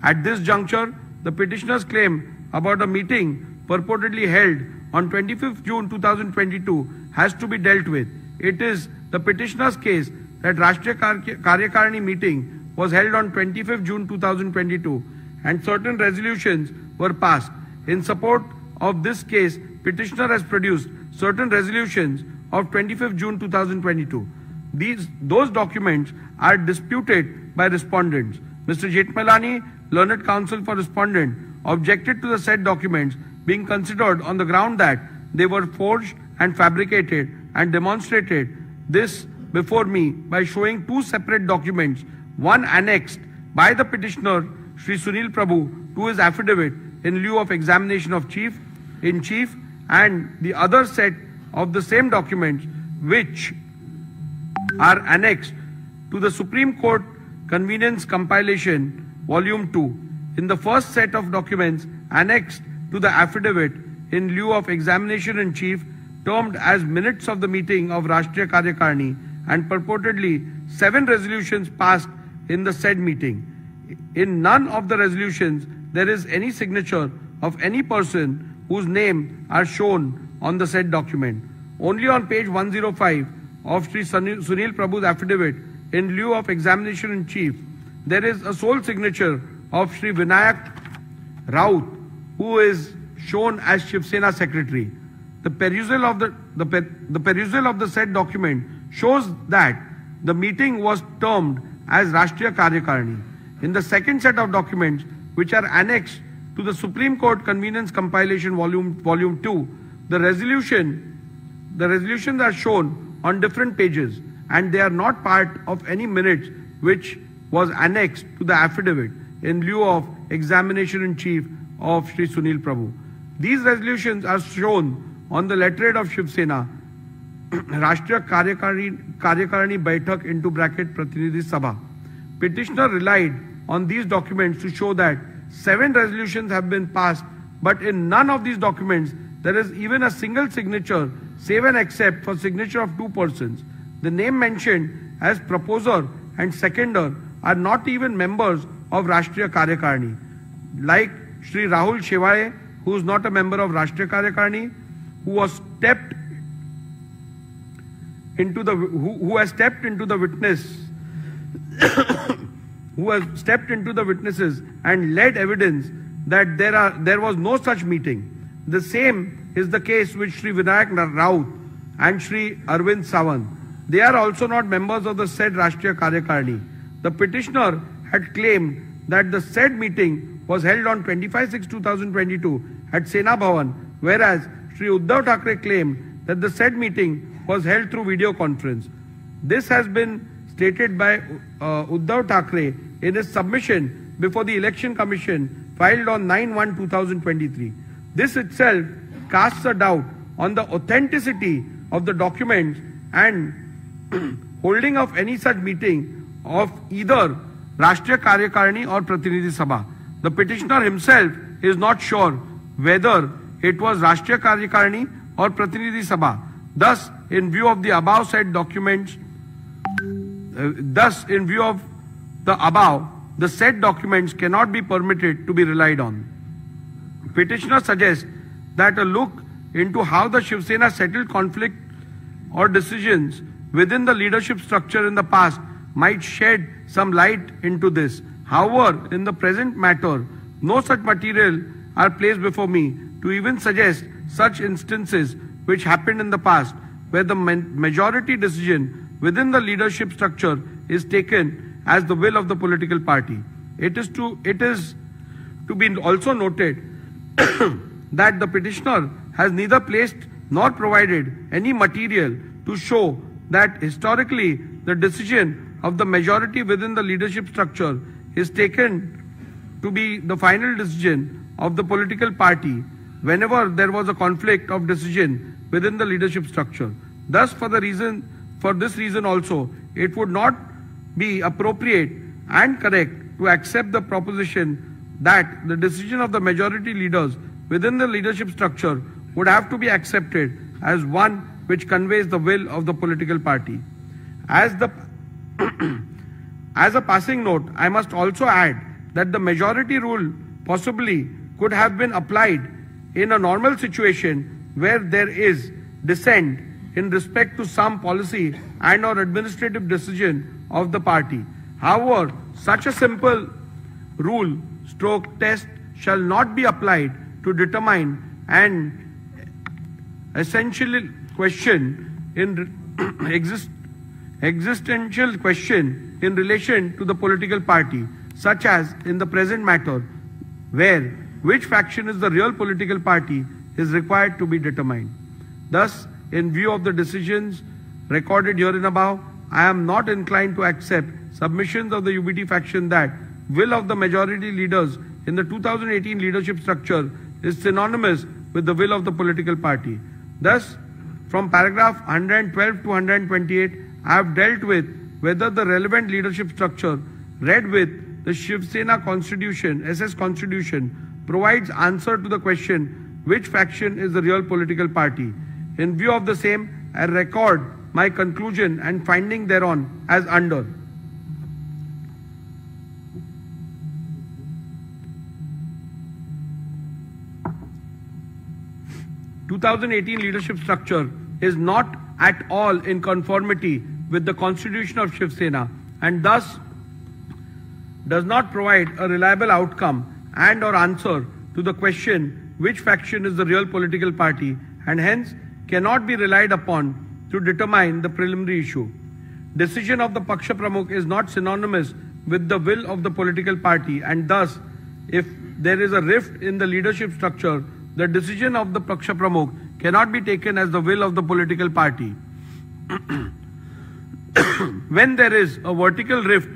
At this juncture, the petitioner's claim about a meeting purportedly held on 25th June 2022 has to be dealt with. It is the petitioner's case that Rashtriya Karyakarni meeting was held on 25th June 2022 and certain resolutions were passed. In support of this case, petitioner has produced certain resolutions of 25th June 2022. Those documents are disputed by respondents. Mr. Jetmalani, learned counsel for respondent, objected to the said documents being considered on the ground that they were forged and fabricated, and demonstrated this before me by showing two separate documents, one annexed by the petitioner Shri Sunil Prabhu to his affidavit in lieu of examination of in chief, and the other set of the same documents which are annexed to the Supreme Court Convenience Compilation Volume 2. In the first set of documents annexed to the affidavit in lieu of examination in chief, termed as minutes of the meeting of Rashtriya Karyakarni, and purportedly 7 resolutions passed in the said meeting. In none of the resolutions there is any signature of any person whose name are shown on the said document. Only on page 105 of Sri Sunil Prabhu's affidavit in lieu of examination in chief, there is a sole signature of Sri Vinayak Raut, who is shown as Shiv Sena secretary. The perusal of the said document shows that the meeting was termed as Rashtriya Karyakarni. In the second set of documents, which are annexed to the Supreme Court Convenience Compilation Volume 2, the resolutions are shown on different pages, and they are not part of any minutes which was annexed to the affidavit in lieu of examination in chief of Sri Sunil Prabhu. These resolutions are shown on the letterhead of Shiv Sena, Rashtriya Karyakarni Baitak into bracket Pratinidhi Sabha. Petitioner relied on these documents to show that 7 resolutions have been passed, but in none of these documents there is even a single signature, save and except for signature of 2 persons. The name mentioned as proposer and seconder are not even members of Rashtriya Karyakarni, like Shri Rahul Shevaye, who is not a member of Rashtriya Karyakarni, who has stepped into the witnesses and led evidence that there was no such meeting. The same is the case with Shri Vinayak Raut and Shri Arvind Sawant. They are also not members of the said Rashtriya Karyakarni. The petitioner had claimed that the said meeting was held on 25/6/2022 at Sena Bhavan, whereas Shri Uddhav Thackeray claimed that the said meeting was held through video conference. This has been stated by Uddhav Thackeray in his submission before the Election Commission filed on 9/1/2023. This itself casts a doubt on the authenticity of the documents and holding of any such meeting of either Rashtriya Karyakarni or Pratinidhi Sabha. The petitioner himself is not sure whether it was Rashtriya Karyakarni or Pratinidhi Sabha. Thus, in view of the above said documents, the said documents cannot be permitted to be relied on. Petitioner suggests that a look into how the Shiv Sena settled conflict or decisions within the leadership structure in the past might shed some light into this. However, in the present matter, no such material are placed before me to even suggest such instances which happened in the past, where the majority decision within the leadership structure is taken as the will of the political party. It is to be also noted that the petitioner has neither placed nor provided any material to show that historically the decision of the majority within the leadership structure is taken to be the final decision of the political party whenever there was a conflict of decision within the leadership structure. Thus, for this reason also, it would not be appropriate and correct to accept the proposition that the decision of the majority leaders within the leadership structure would have to be accepted as one which conveys the will of the political party. As a passing note, I must also add that the majority rule possibly could have been applied in a normal situation where there is dissent in respect to some policy and or administrative decision of the party. However, such a simple rule stroke test shall not be applied to determine an essential question existential question in relation to the political party, such as in the present matter, where which faction is the real political party is required to be determined. Thus, in view of the decisions recorded herein above, I am not inclined to accept submissions of the UBT faction that will of the majority leaders in the 2018 leadership structure is synonymous with the will of the political party. Thus, from paragraph 112 to 128, I have dealt with whether the relevant leadership structure read with the Shiv Sena Constitution, SS Constitution, provides answer to the question which faction is the real political party. In view of the same, I record my conclusion and finding thereon as under. The 2018 leadership structure is not at all in conformity with the constitution of Shiv Sena and thus does not provide a reliable outcome and or answer to the question which faction is the real political party and hence cannot be relied upon to determine the preliminary issue. Decision of the Paksha Pramukh is not synonymous with the will of the political party and thus if there is a rift in the leadership structure, the decision of the Paksha Pramukh cannot be taken as the will of the political party. When there is a vertical rift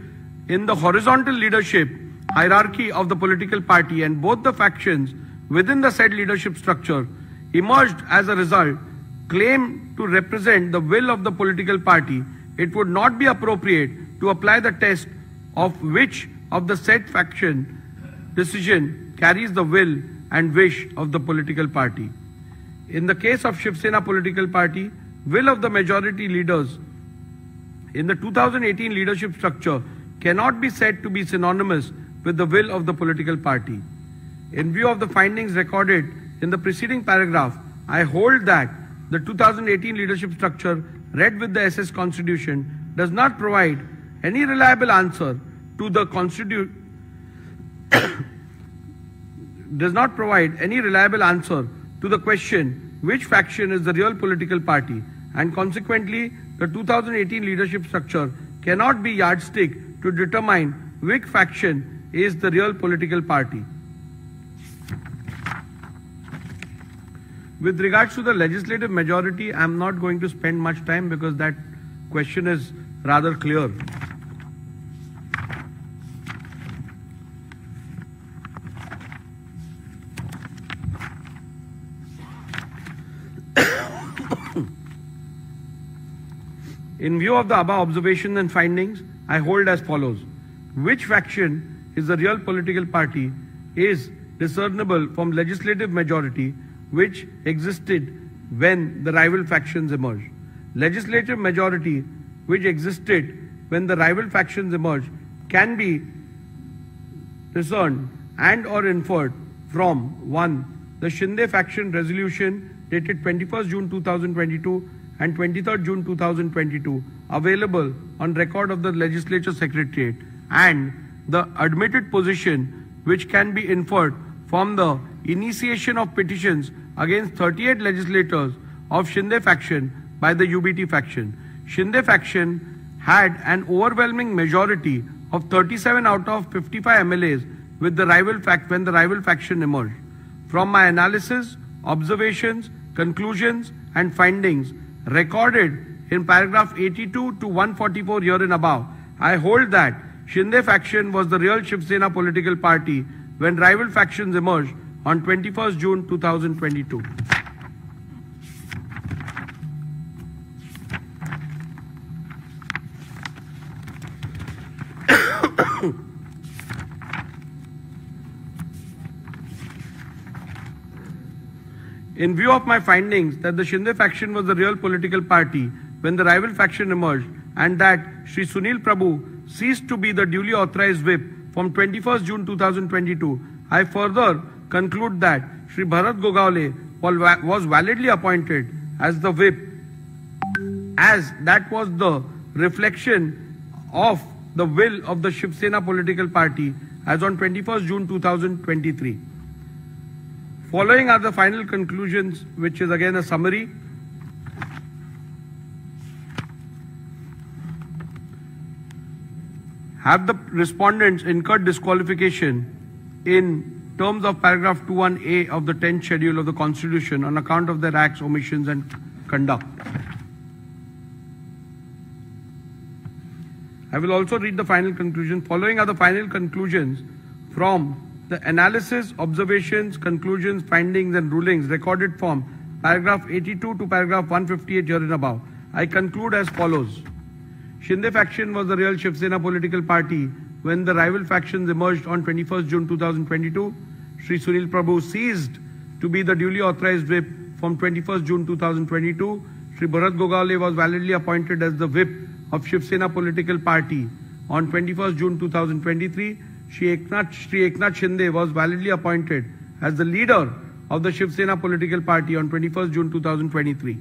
in the horizontal leadership hierarchy of the political party and both the factions within the said leadership structure emerged as a result claim to represent the will of the political party, it would not be appropriate to apply the test of which of the said faction decision carries the will and wish of the political party. In the case of Shiv Sena political party, will of the majority leaders in the 2018 leadership structure cannot be said to be synonymous with the will of the political party. In view of the findings recorded in the preceding paragraph, I hold that the 2018 leadership structure read with the SS Constitution does not provide any reliable answer to the question which faction is the real political party and consequently the 2018 leadership structure cannot be yardstick to determine which faction is the real political party. With regards to the legislative majority, I am not going to spend much time because that question is rather clear. In view of the above observations and findings, I hold as follows. Which faction is the real political party is discernible from legislative majority which existed when the rival factions emerged. Legislative majority which existed when the rival factions emerged can be discerned and or inferred from 1. The Shinde faction resolution dated 21st June 2022 and 23rd June 2022 available on record of the legislature secretariat and the admitted position which can be inferred from the initiation of petitions against 38 legislators of Shinde faction by the UBT faction. Shinde faction had an overwhelming majority of 37 out of 55 MLAs with the rival when the rival faction emerged. From my analysis, observations, conclusions and findings recorded in paragraph 82 to 144 herein above, I hold that Shinde faction was the real Shiv Sena political party when rival factions emerged on 21st June 2022. In view of my findings that the Shinde faction was the real political party when the rival faction emerged, and that Shri Sunil Prabhu ceased to be the duly authorized whip from 21st June 2022, I further conclude that Shri Bharat Gogaole was validly appointed as the whip, as that was the reflection of the will of the Shiv Sena political party as on 21st June 2023. Following are the final conclusions, which is again a summary. Have the respondents incurred disqualification in terms of paragraph 21A of the 10th schedule of the Constitution on account of their acts, omissions and conduct? I will also read the final conclusion. Following are the final conclusions from the analysis, observations, conclusions, findings and rulings recorded from paragraph 82 to paragraph 158 herein above. I conclude as follows. Shinde faction was the real Shiv Sena political party when the rival factions emerged on 21st June 2022. Shri Sunil Prabhu ceased to be the duly authorized whip from 21st June 2022. Shri Bharat Gogaole was validly appointed as the whip of Shiv Sena political party on 21st June 2023. Shri Eknath Shinde was validly appointed as the leader of the Shiv Sena political party on 21st June 2023.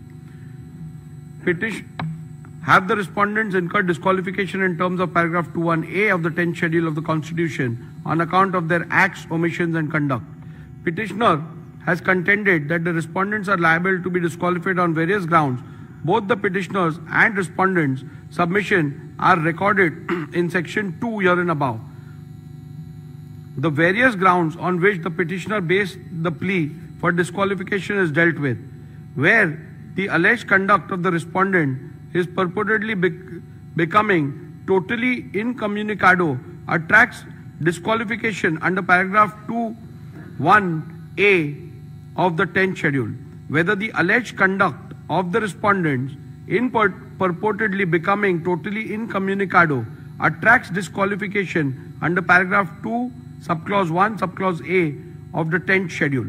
Have the respondents incurred disqualification in terms of paragraph 21A of the 10th schedule of the Constitution on account of their acts, omissions and conduct? Petitioner has contended that the respondents are liable to be disqualified on various grounds. Both the petitioners and respondents' submission are recorded in section 2 herein above. The various grounds on which the petitioner based the plea for disqualification is dealt with, where the alleged conduct of the respondent is purportedly becoming totally incommunicado, attracts disqualification under paragraph 2(1)A of the 10th schedule. Whether the alleged conduct of the respondents in purportedly becoming totally incommunicado attracts disqualification under paragraph 2 subclause 1 subclause A of the 10th schedule.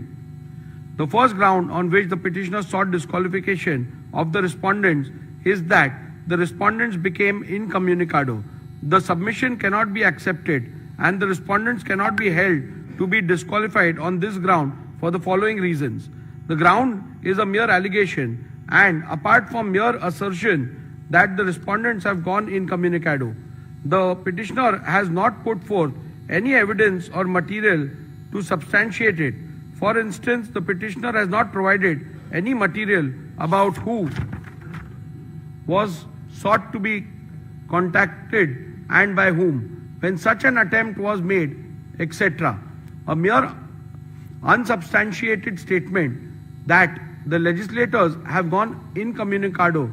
The first ground on which the petitioner sought disqualification of the respondents is that the respondents became incommunicado. The submission cannot be accepted and the respondents cannot be held to be disqualified on this ground for the following reasons. The ground is a mere allegation, and apart from mere assertion that the respondents have gone incommunicado, the petitioner has not put forth any evidence or material to substantiate it. For instance, the petitioner has not provided any material about who was sought to be contacted and by whom, when such an attempt was made, etc. A mere unsubstantiated statement that the legislators have gone incommunicado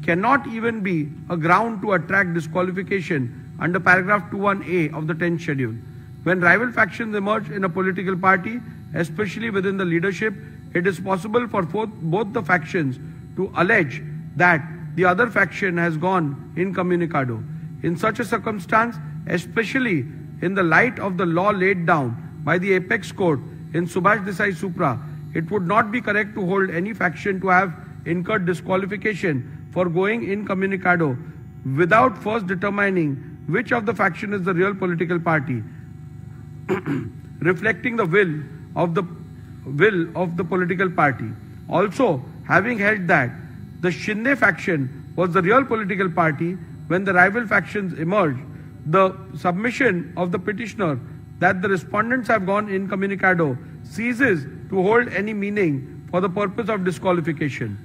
cannot even be a ground to attract disqualification under paragraph 21A of the 10th schedule. When rival factions emerge in a political party, especially within the leadership, it is possible for both the factions to allege that the other faction has gone incommunicado. In such a circumstance, especially in the light of the law laid down by the apex court in Subhash Desai Supra, it would not be correct to hold any faction to have incurred disqualification for going incommunicado without first determining which of the faction is the real political party, reflecting the will of the political party. Also, having held that the Shinde faction was the real political party when the rival factions emerged, the submission of the petitioner that the respondents have gone incommunicado ceases to hold any meaning for the purpose of disqualification.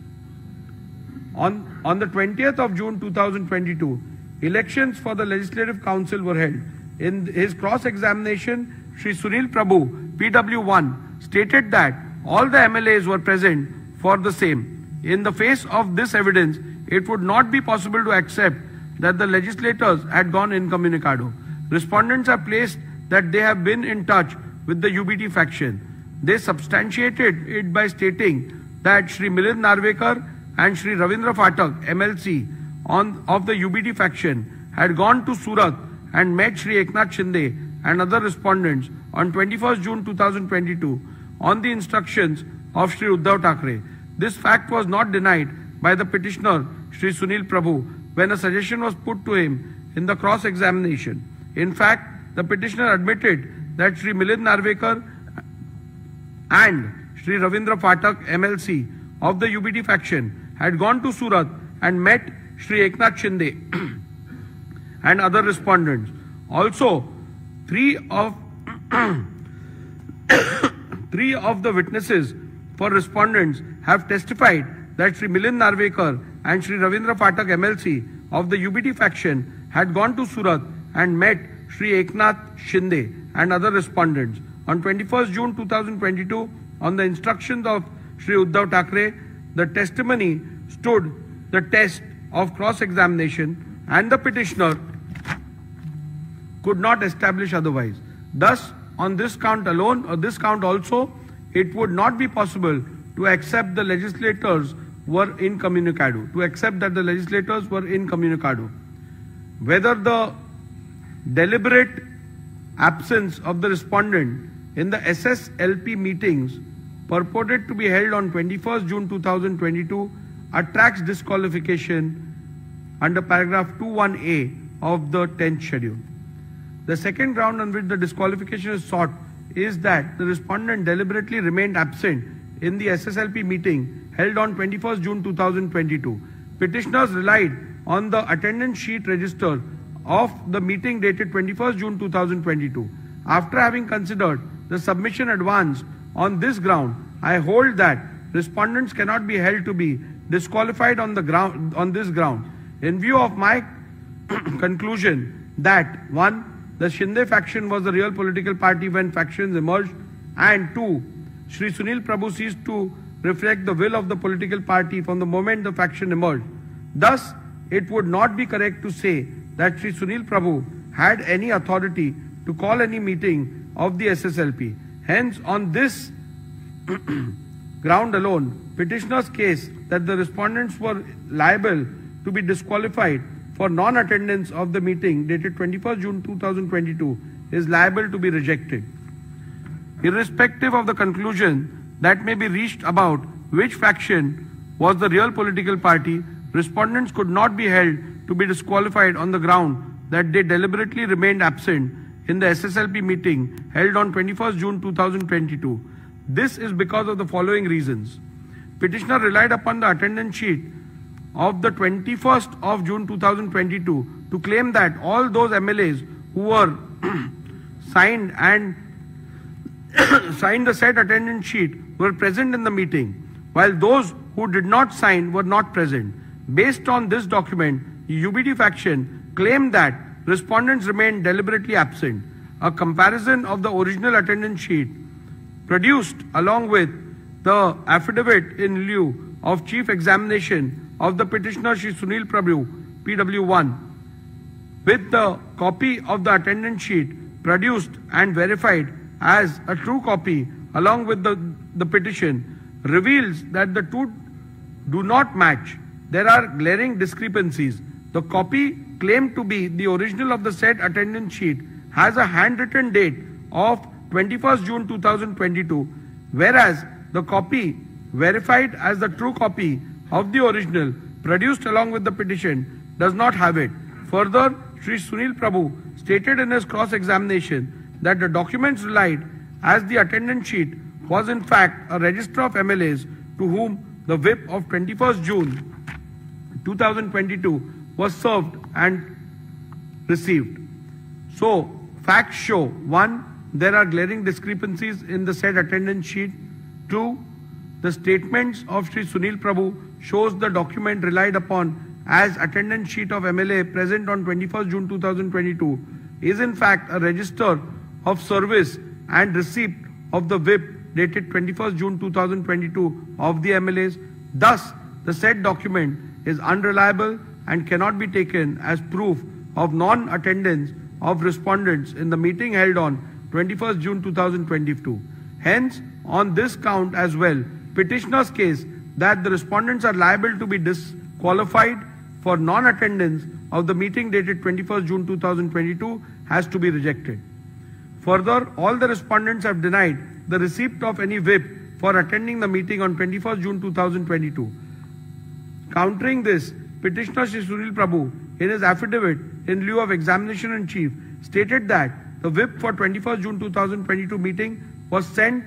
On the 20th of June 2022, elections for the Legislative Council were held. In his cross-examination, Shri Sunil Prabhu, PW1, stated that all the MLAs were present for the same. In the face of this evidence, it would not be possible to accept that the legislators had gone incommunicado. Respondents have placed that they have been in touch with the UBT faction. They substantiated it by stating that Shri Rahul Narvekar and Shri Ravindra Phatak, MLC, of the UBT faction, had gone to Surat and met Shri Eknath Shinde and other respondents on 21st June 2022 on the instructions of Shri Uddhav Thackeray. This fact was not denied by the petitioner Shri Sunil Prabhu when a suggestion was put to him in the cross-examination. In fact, the petitioner admitted that Shri Milind Narvekar and Shri Ravindra Phatak MLC of the UBT faction had gone to Surat and met Shri Eknath Shinde and other respondents. Also, three of the witnesses for respondents have testified that Shri Milind Narvekar and Shri Ravindra Phatak MLC of the UBT faction had gone to Surat and met Shri Eknath Shinde and other respondents. On 21st June 2022, on the instructions of Shri Uddhav Thackeray, the testimony stood the test of cross-examination and the petitioner could not establish otherwise. Thus, on this count alone, or this count also, it would not be possible to accept the legislators were incommunicado, to accept that the legislators were incommunicado. Whether the deliberate absence of the respondent in the SSLP meetings purported to be held on 21st June 2022 attracts disqualification under paragraph 21A of the 10th schedule. The second ground on which the disqualification is sought is that the respondent deliberately remained absent in the SSLP meeting held on 21st June 2022. Petitioners relied on the attendance sheet register of the meeting dated 21st June 2022. After having considered the submission advanced on this ground, I hold that respondents cannot be held to be disqualified on this ground. In view of my conclusion that 1. The Shinde faction was the real political party when factions emerged, and 2. Shri Sunil Prabhu ceased to reflect the will of the political party from the moment the faction emerged. Thus, it would not be correct to say that Shri Sunil Prabhu had any authority to call any meeting of the SSLP. Hence, on this ground alone, petitioner's case that the respondents were liable to be disqualified for non-attendance of the meeting dated 21st June 2022 is liable to be rejected. Irrespective of the conclusion that may be reached about which faction was the real political party, respondents could not be held to be disqualified on the ground that they deliberately remained absent in the SSLP meeting held on 21st June 2022. This is because of the following reasons. Petitioner relied upon the attendance sheet of the 21st of June 2022 to claim that all those MLAs who were signed the said attendance sheet were present in the meeting, while those who did not sign were not present. Based on this document, the UBT faction claimed that respondents remained deliberately absent. A comparison of the original attendance sheet produced along with the affidavit in lieu of chief examination of the petitioner Shri Sunil Prabhu, PW1, with the copy of the attendance sheet produced and verified as a true copy along with the petition reveals that the two do not match. There are glaring discrepancies. The copy claimed to be the original of the said attendance sheet has a handwritten date of 21st June 2022, whereas the copy verified as the true copy of the original produced along with the petition does not have it. Further, Shri Sunil Prabhu stated in his cross-examination that the documents relied as the attendance sheet was in fact a register of MLAs to whom the whip of 21st June 2022 was served and received. So, facts show 1. There are glaring discrepancies in the said attendance sheet. 2. The statements of Shri Sunil Prabhu shows the document relied upon as attendance sheet of MLA present on 21st June 2022 is in fact a register of service and receipt of the whip dated 21st June 2022 of the MLAs. Thus, the said document is unreliable and cannot be taken as proof of non-attendance of respondents in the meeting held on 21st June 2022. Hence, on this count as well, petitioner's case that the respondents are liable to be disqualified for non-attendance of the meeting dated 21st June 2022 has to be rejected. Further, all the respondents have denied the receipt of any whip for attending the meeting on 21st June 2022. Countering this, petitioner Shri Sunil Prabhu, in his affidavit in lieu of examination in chief, stated that the whip for 21st June 2022 meeting was sent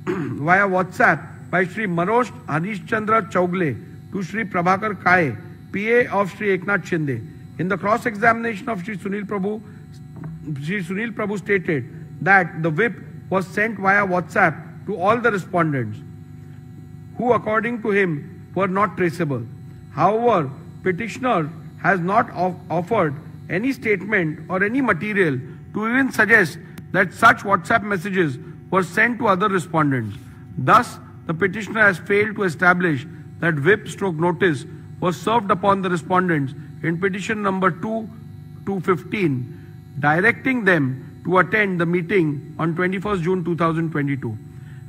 via WhatsApp by Shri Manoj Harishchandra Chaugle to Shri Prabhakar Kaye, PA of Shri Eknath Shinde. In the cross-examination of Shri Sunil Prabhu stated that the whip was sent via WhatsApp to all the respondents, who according to him were not traceable. However, petitioner has not offered any statement or any material to even suggest that such WhatsApp messages were sent to other respondents. Thus, the petitioner has failed to establish that whip/notice was served upon the respondents in petition number 2/15, directing them to attend the meeting on 21st June 2022.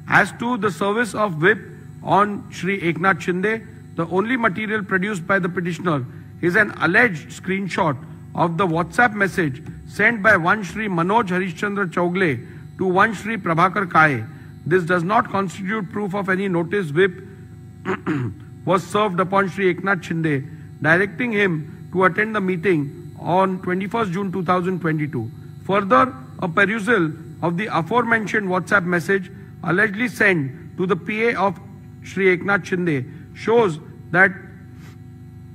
As to the service of whip on Shri Eknath Shinde, the only material produced by the petitioner is an alleged screenshot of the WhatsApp message sent by one Shri Manoj Harishchandra Chaugle to one Shri Prabhakar Kaye. This does not constitute proof of any notice whip was served upon Shri Eknath Shinde, directing him to attend the meeting on 21st June 2022. Further, a perusal of the aforementioned WhatsApp message allegedly sent to the PA of Shri Eknath Shinde shows that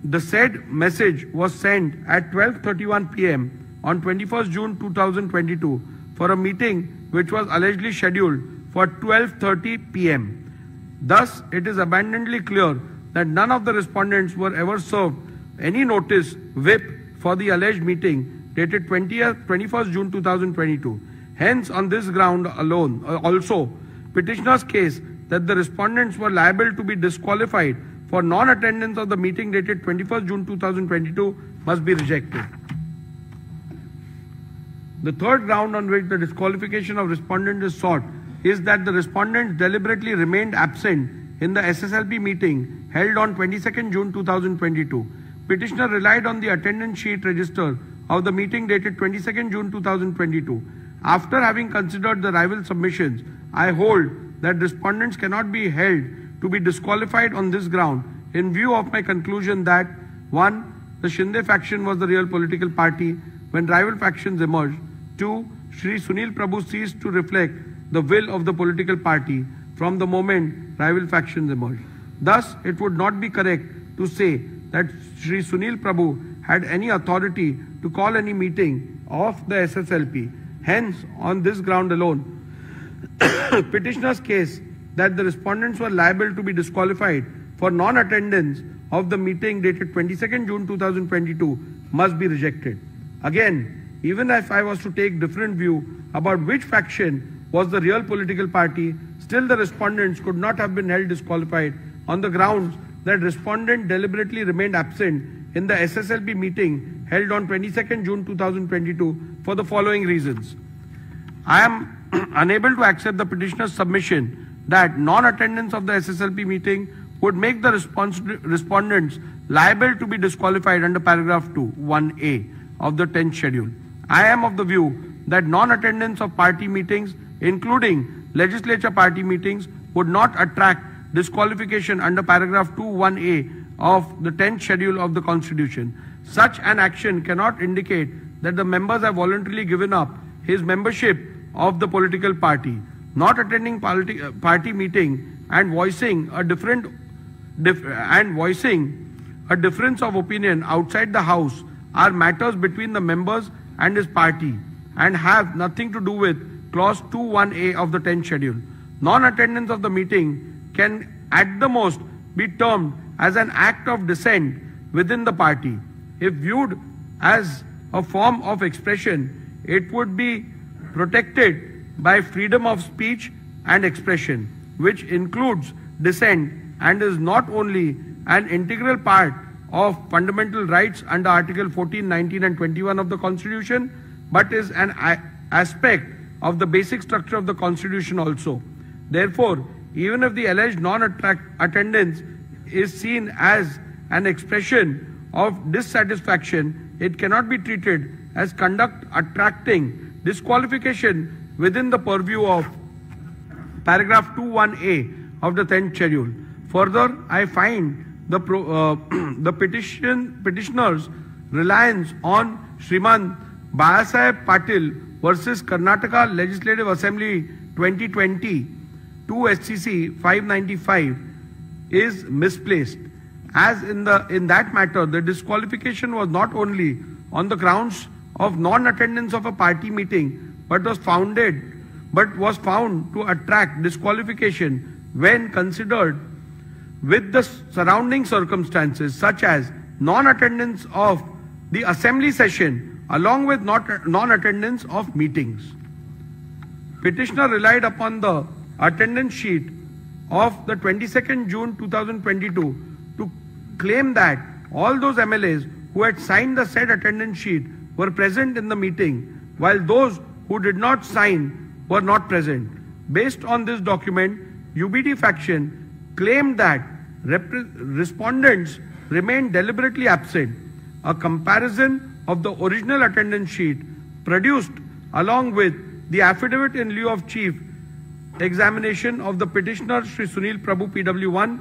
the said message was sent at 12:31 p.m. on 21st June 2022 for a meeting which was allegedly scheduled for 12:30 p.m. Thus, it is abundantly clear that none of the respondents were ever served any notice whip for the alleged meeting dated 21st June 2022. Hence, on this ground alone, also, petitioner's case that the respondents were liable to be disqualified for non-attendance of the meeting dated 21st June 2022 must be rejected. The third ground on which the disqualification of respondent is sought is that the respondents deliberately remained absent in the SSLP meeting held on 22nd June 2022. Petitioner relied on the attendance sheet register of the meeting dated 22nd June 2022. After having considered the rival submissions, I hold that respondents cannot be held to be disqualified on this ground in view of my conclusion that 1. The Shinde faction was the real political party when rival factions emerged. 2. Shri Sunil Prabhu ceased to reflect the will of the political party from the moment rival factions emerged. Thus, it would not be correct to say that Shri Sunil Prabhu had any authority to call any meeting of the SSLP. Hence, on this ground alone, petitioner's case that the respondents were liable to be disqualified for non-attendance of the meeting dated 22nd June 2022 must be rejected. Again, even if I was to take different view about which faction was the real political party, still the respondents could not have been held disqualified on the grounds that respondent deliberately remained absent in the SSLP meeting held on 22nd June 2022 for the following reasons. I am unable to accept the petitioner's submission that non-attendance of the SSLP meeting would make the respondents liable to be disqualified under paragraph 2, 1A of the 10th schedule. I am of the view that non-attendance of party meetings, including legislature party meetings, would not attract disqualification under paragraph 2, 1A of the 10th schedule of the Constitution. Such an action cannot indicate that the members have voluntarily given up his membership of the political party. Not attending party meeting and voicing a difference of opinion outside the House are matters between the members and his party and have nothing to do with clause 2(1)(a) of the 10th schedule. Non-attendance of the meeting can at the most be termed as an act of dissent within the party. If viewed as a form of expression, it would be protected by freedom of speech and expression, which includes dissent and is not only an integral part of fundamental rights under Article 14, 19 and 21 of the Constitution, but is an aspect of the basic structure of the Constitution also. Therefore, even if the alleged non-attendance is seen as an expression of dissatisfaction, it cannot be treated as conduct attracting disqualification within the purview of paragraph 21A of the 10th schedule. Further, I find the petitioner's reliance on Shriman Bayasaheb Patil versus Karnataka Legislative Assembly 2020 2 SCC 595 is misplaced, as in that matter the disqualification was not only on the grounds of non-attendance of a party meeting but was found to attract disqualification when considered with the surrounding circumstances, such as non-attendance of the assembly session along with non-attendance of meetings. Petitioner relied upon the attendance sheet of the 22nd June 2022 to claim that all those MLAs who had signed the said attendance sheet were present in the meeting, while those who did not sign were not present. Based on this document, UBD faction claimed that respondents remained deliberately absent. A comparison of the original attendance sheet produced along with the affidavit in lieu of chief examination of the petitioner Shri Sunil Prabhu PW1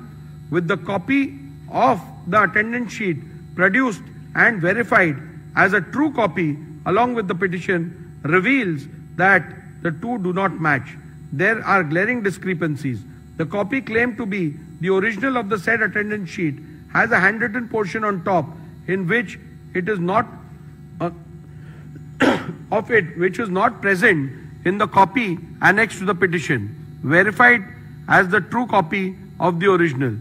with the copy of the attendance sheet produced and verified as a true copy along with the petition reveals that the two do not match. There are glaring discrepancies. The copy claimed to be the original of the said attendance sheet has a handwritten portion on top in which it is not which is not present in the copy annexed to the petition, verified as the true copy of the original.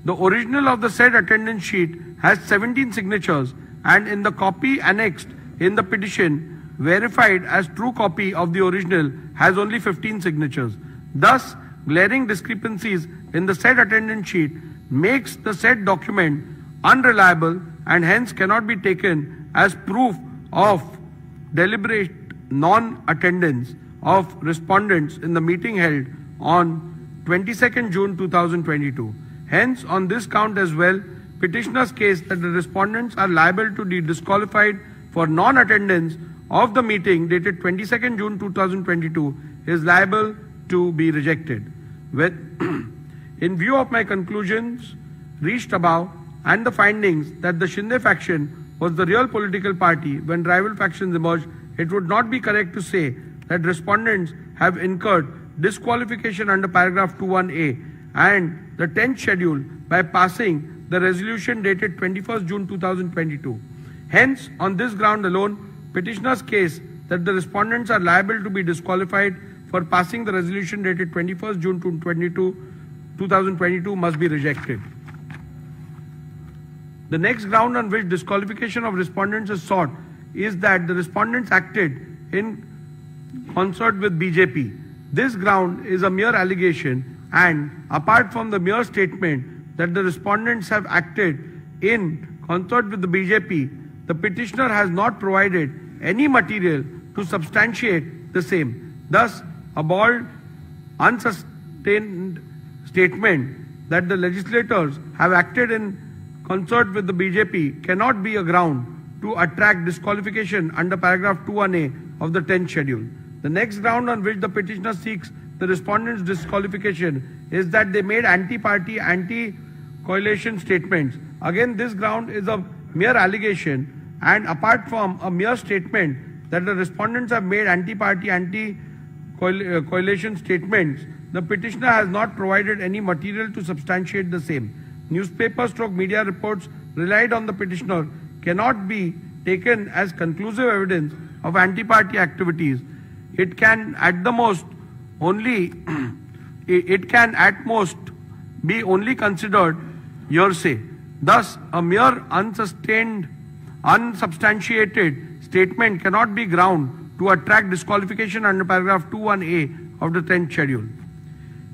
The original of the said attendance sheet has 17 signatures, and in the copy annexed in the petition, verified as true copy of the original, has only 15 signatures. Thus, glaring discrepancies in the said attendance sheet makes the said document unreliable and hence cannot be taken as proof of deliberate non-attendance of respondents in the meeting held on 22nd June 2022. Hence, on this count as well, petitioner's case that the respondents are liable to be disqualified for non-attendance of the meeting dated 22nd June 2022 is liable to be rejected. In view of my conclusions reached above and the findings that the Shinde faction was the real political party when rival factions emerged, it would not be correct to say that respondents have incurred disqualification under paragraph 21A and the 10th schedule by passing the resolution dated 21st June 2022. Hence, on this ground alone, petitioner's case that the respondents are liable to be disqualified for passing the resolution dated 21st June 2022 must be rejected. The next ground on which disqualification of respondents is sought is that the respondents acted in concert with BJP. This ground is a mere allegation, and apart from the mere statement that the respondents have acted in concert with the BJP, the petitioner has not provided any material to substantiate the same. Thus, a bald, unsustained statement that the legislators have acted in concert with the BJP cannot be a ground to attract disqualification under paragraph 21A of the 10th schedule. The next ground on which the petitioner seeks the respondents' disqualification is that they made anti-party, anti-coalition statements. Again, this ground is a mere allegation, and apart from a mere statement that the respondents have made anti-party, anti-coalition statements, the petitioner has not provided any material to substantiate the same. Newspaper/media reports relied on the petitioner cannot be taken as conclusive evidence of anti-party activities. It can at most be only considered hearsay. Thus, a mere unsubstantiated statement cannot be ground to attract disqualification under paragraph 21A of the 10th schedule.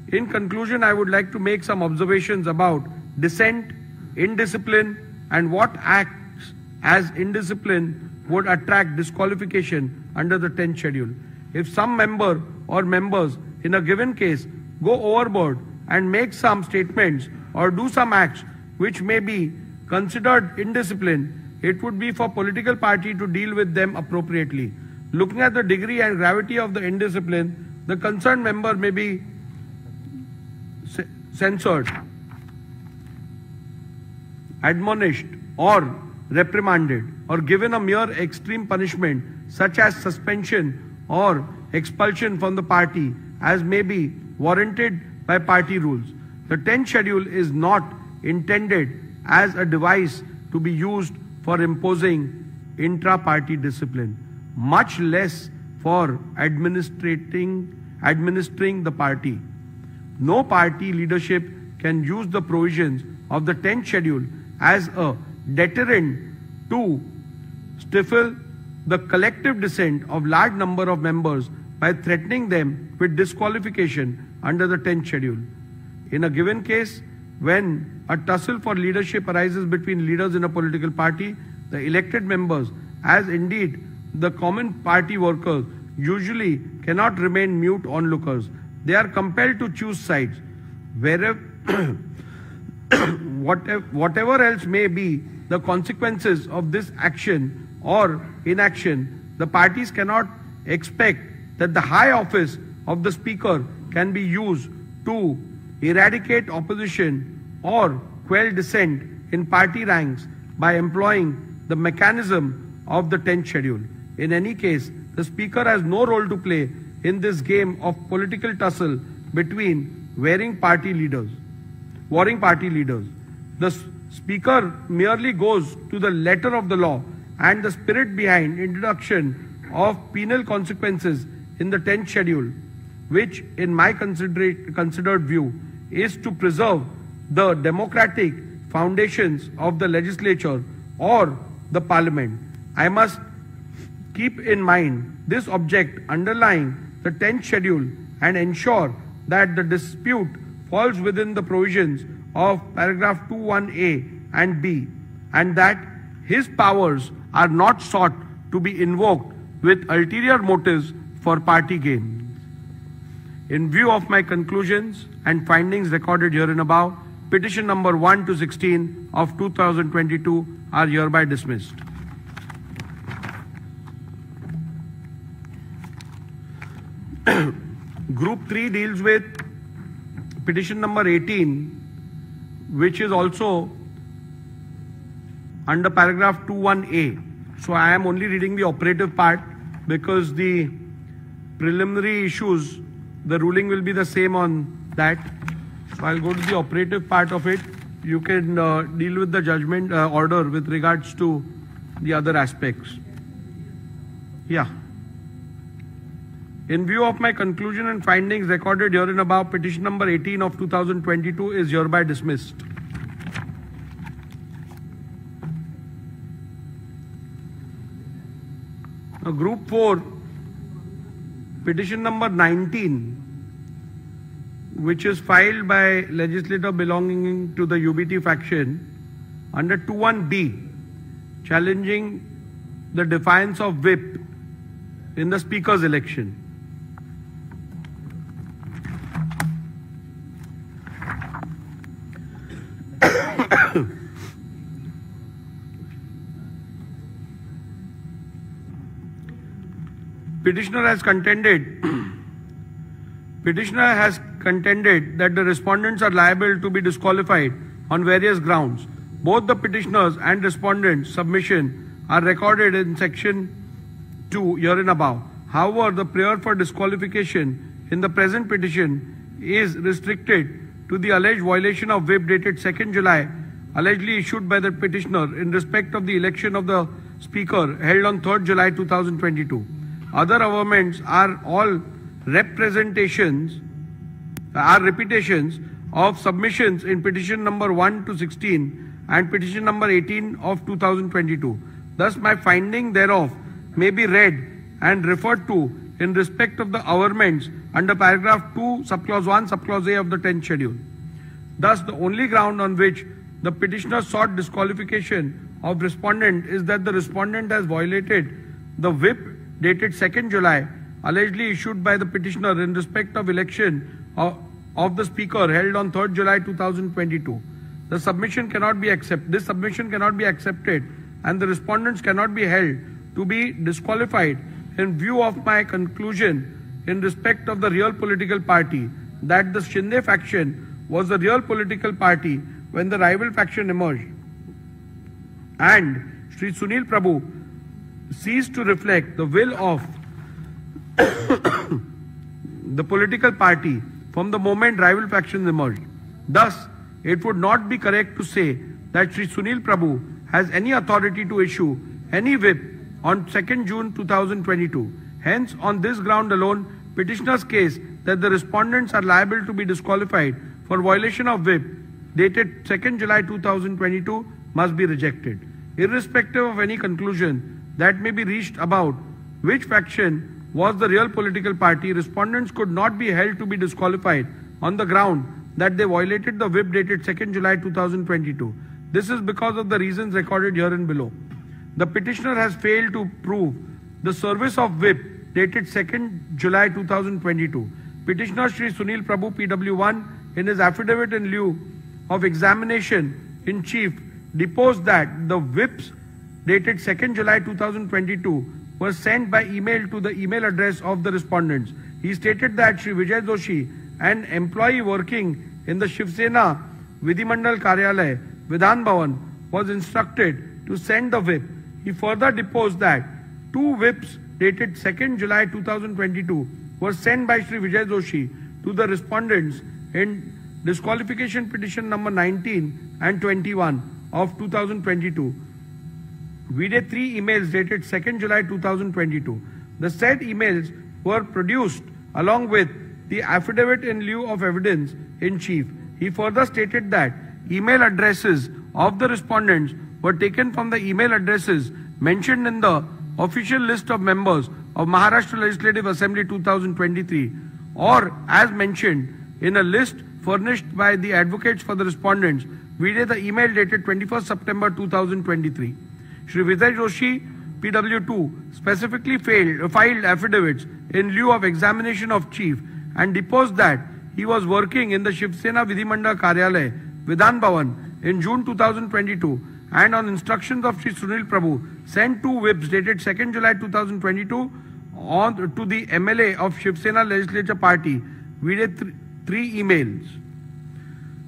In conclusion, I would like to make some observations about dissent, indiscipline, and what acts as indiscipline would attract disqualification under the 10th schedule. If some member or members in a given case go overboard and make some statements or do some acts which may be considered indiscipline, it would be for political party to deal with them appropriately. Looking at the degree and gravity of the indiscipline, the concerned member may be censured, admonished, or reprimanded, or given a mere extreme punishment such as suspension or expulsion from the party as may be warranted by party rules. The 10th schedule is not intended as a device to be used for imposing intra-party discipline, much less for administering the party. No party leadership can use the provisions of the 10th schedule as a deterrent to stifle the collective dissent of large number of members by threatening them with disqualification under the 10th schedule. In a given case, when a tussle for leadership arises between leaders in a political party, the elected members, as indeed the common party workers, usually cannot remain mute onlookers. They are compelled to choose sides. Wherever, whatever else may be the consequences of this action or inaction, the parties cannot expect that the high office of the Speaker can be used to eradicate opposition or quell dissent in party ranks by employing the mechanism of the 10th schedule. In any case, the Speaker has no role to play in this game of political tussle between warring party leaders. The Speaker merely goes to the letter of the law and the spirit behind introduction of penal consequences in the 10th schedule, which in my considered view is to preserve the democratic foundations of the legislature or the parliament. I must keep in mind this object underlying the 10th schedule and ensure that the dispute falls within the provisions of paragraph 21A and B, and that his powers are not sought to be invoked with ulterior motives for party gain. In view of my conclusions and findings recorded herein above, petition number 1 to 16 of 2022 are hereby dismissed. Group 3 deals with petition number 18, which is also under paragraph 21A. So I am only reading the operative part because the preliminary issues, the ruling will be the same on that. So I'll go to the operative part of it. You can deal with the judgment order with regards to the other aspects. Yeah. In view of my conclusion and findings recorded herein above, petition number 18 of 2022 is hereby dismissed. Now, Group 4, petition number 19, which is filed by legislator belonging to the UBT faction under 21B, challenging the defiance of whip in the Speaker's election. Petitioner has contended that the respondents are liable to be disqualified on various grounds. Both the petitioners and respondents' submission are recorded in section 2 herein above. However, the prayer for disqualification in the present petition is restricted to the alleged violation of whip dated 2nd July, allegedly issued by the petitioner in respect of the election of the Speaker held on 3rd July 2022. Other averments are all repetitions of submissions in petition number 1 to 16 and petition number 18 of 2022. Thus, my finding thereof may be read and referred to in respect of the averments under paragraph 2, subclause 1, subclause A of the 10th schedule. Thus, the only ground on which the petitioner sought disqualification of respondent is that the respondent has violated the whip dated 2nd July, allegedly issued by the petitioner in respect of election of the Speaker held on 3rd July 2022. This submission cannot be accepted and the respondents cannot be held to be disqualified in view of my conclusion in respect of the real political party that the Shinde faction was the real political party when the rival faction emerged. And Shri Sunil Prabhu ceased to reflect the will of the political party from the moment rival factions emerged. Thus, it would not be correct to say that Shri Sunil Prabhu has any authority to issue any whip on 2nd June 2022. Hence, on this ground alone, petitioner's case that the respondents are liable to be disqualified for violation of whip dated 2nd July 2022 must be rejected. Irrespective of any conclusion that may be reached about which faction was the real political party, respondents could not be held to be disqualified on the ground that they violated the whip dated 2nd July 2022. This is because of the reasons recorded herein below. The petitioner has failed to prove the service of whip dated 2nd July 2022. Petitioner Shri Sunil Prabhu PW1 in his affidavit in lieu of examination in chief deposed that the whips dated 2nd July 2022 were sent by email to the email address of the respondents. He stated that Shri Vijay Joshi, an employee working in the Shiv Sena Vidhimandal Karyalay, Vidhan Bhavan, was instructed to send the whip. He further deposed that 2 whips dated 2nd July 2022 were sent by Shri Vijay Joshi to the respondents in disqualification petition number 19 and 21 of 2022. We did 3 emails dated 2nd July 2022. The said emails were produced along with the affidavit in lieu of evidence in chief. He further stated that email addresses of the respondents were taken from the email addresses mentioned in the official list of members of Maharashtra Legislative Assembly 2023 or as mentioned in a list furnished by the advocates for the respondents. We did the email dated 21st September 2023. Shri Vijay Joshi, PW2, specifically filed affidavits in lieu of examination of chief and deposed that he was working in the Shiv Sena Vidhimandal Karyalay, Vidhan Bhavan, in June 2022 and on instructions of Shri Sunil Prabhu sent 2 whips dated 2nd July 2022 to the MLA of Shiv Sena Legislature Party. We did 3 emails.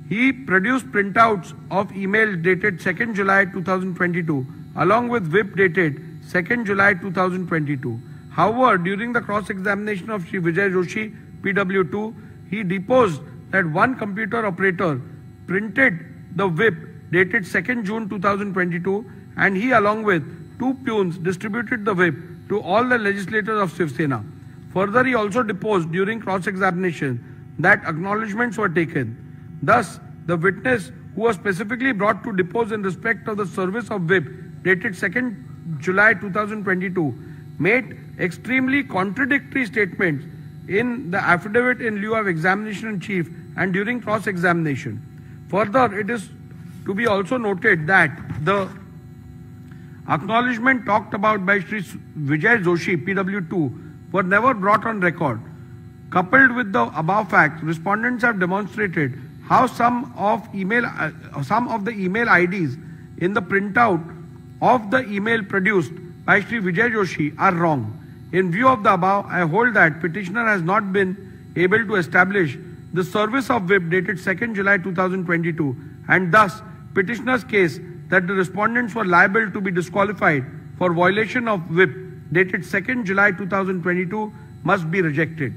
He produced printouts of email dated 2nd July 2022 along with whip dated 2nd July 2022. However, during the cross-examination of Shri Vijay Joshi, PW2, he deposed that one computer operator printed the whip dated 2nd June 2022 and he along with 2 peons distributed the whip to all the legislators of Shiv Sena. Further, he also deposed during cross-examination that acknowledgements were taken. Thus, the witness who was specifically brought to depose in respect of the service of whip dated 2nd July 2022 made extremely contradictory statements in the affidavit in lieu of examination in chief and during cross-examination. Further, it is to be also noted that the acknowledgement talked about by Shri Vijay Joshi, PW2, were never brought on record. Coupled with the above facts, respondents have demonstrated how some of the email IDs in the printout of the email produced by Shri Vijay Joshi are wrong. In view of the above, I hold that petitioner has not been able to establish the service of whip dated 2nd July 2022 and thus petitioner's case that the respondents were liable to be disqualified for violation of whip dated 2nd July 2022 must be rejected.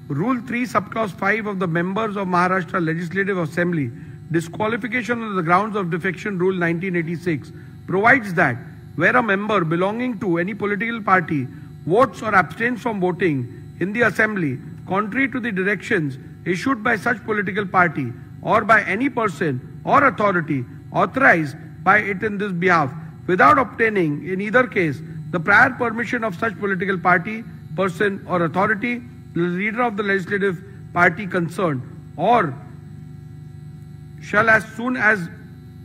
Rule 3 subclause 5 of the members of Maharashtra Legislative Assembly disqualification on the grounds of defection rule 1986 provides that where a member belonging to any political party votes or abstains from voting in the assembly contrary to the directions issued by such political party or by any person or authority authorized by it in this behalf without obtaining in either case the prior permission of such political party, person or authority, the leader of the legislative party concerned, or shall as soon as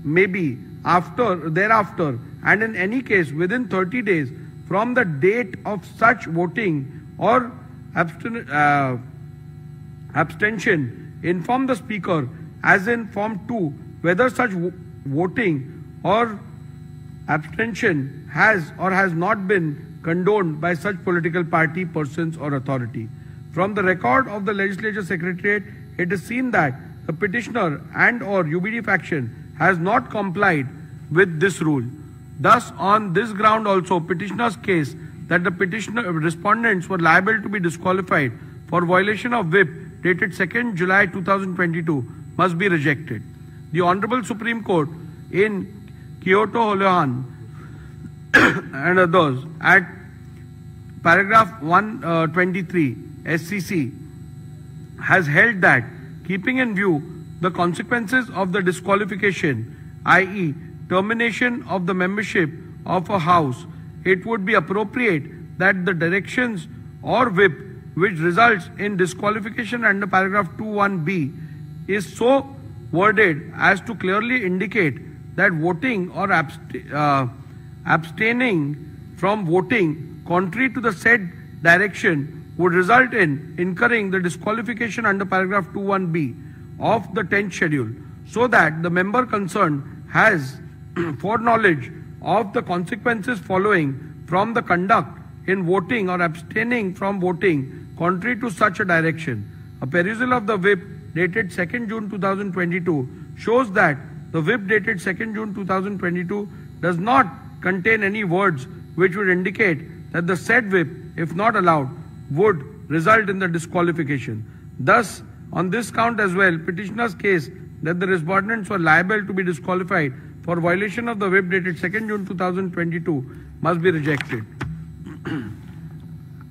may be thereafter and in any case within 30 days from the date of such voting or abstention inform the speaker as in form 2 whether such voting or abstention has or has not been condoned by such political party, persons or authority. From the record of the Legislature Secretariat, it is seen that the petitioner and or UBD faction has not complied with this rule. Thus, on this ground also, petitioner's case that the respondents were liable to be disqualified for violation of whip dated 2nd July 2022 must be rejected. The Honorable Supreme Court in Kyoto Holohan and others at paragraph 123 SCC has held that keeping in view the consequences of the disqualification, i.e. termination of the membership of a house, it would be appropriate that the directions or whip which results in disqualification under paragraph 21B is so worded as to clearly indicate that voting or abstaining from voting contrary to the said direction would result in incurring the disqualification under paragraph 21B of the 10th schedule, so that the member concerned has foreknowledge of the consequences following from the conduct in voting or abstaining from voting contrary to such a direction. A perusal of the whip dated 2nd June 2022 shows that the whip dated 2nd June 2022 does not contain any words which would indicate that the said whip, if not allowed, would result in the disqualification. Thus, on this count as well, petitioner's case that the respondents were liable to be disqualified for violation of the whip dated 2nd June 2022 must be rejected.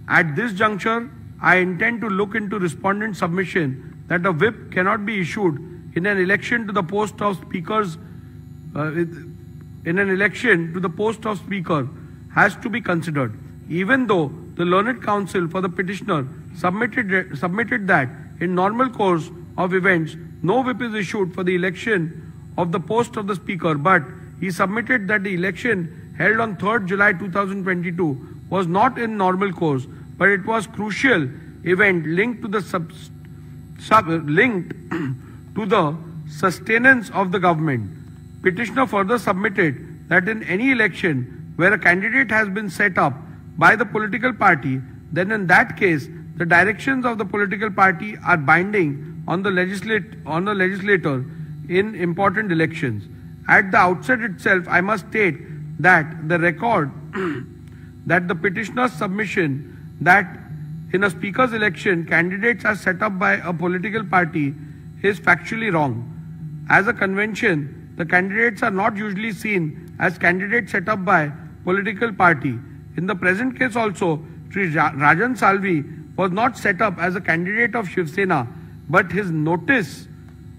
At this juncture, I intend to look into respondent's submission that a whip cannot be issued in an election to the post of speakers has to be considered, even though the learned counsel for the petitioner submitted that in normal course of events no whip is issued for the election of the post of the speaker, but he submitted that the election held on 3rd July 2022 was not in normal course, but it was crucial event linked to the sustenance of the government. Petitioner further submitted that in any election where a candidate has been set up by the political party, then in that case the directions of the political party are binding on the legislator in important elections. At the outset itself, I must state that the record that the petitioner's submission that in a speaker's election candidates are set up by a political party is factually wrong. As a convention, the candidates are not usually seen as candidates set up by political party. In the present case also, Sri Rajan Salvi was not set up as a candidate of Shiv Sena, but his notice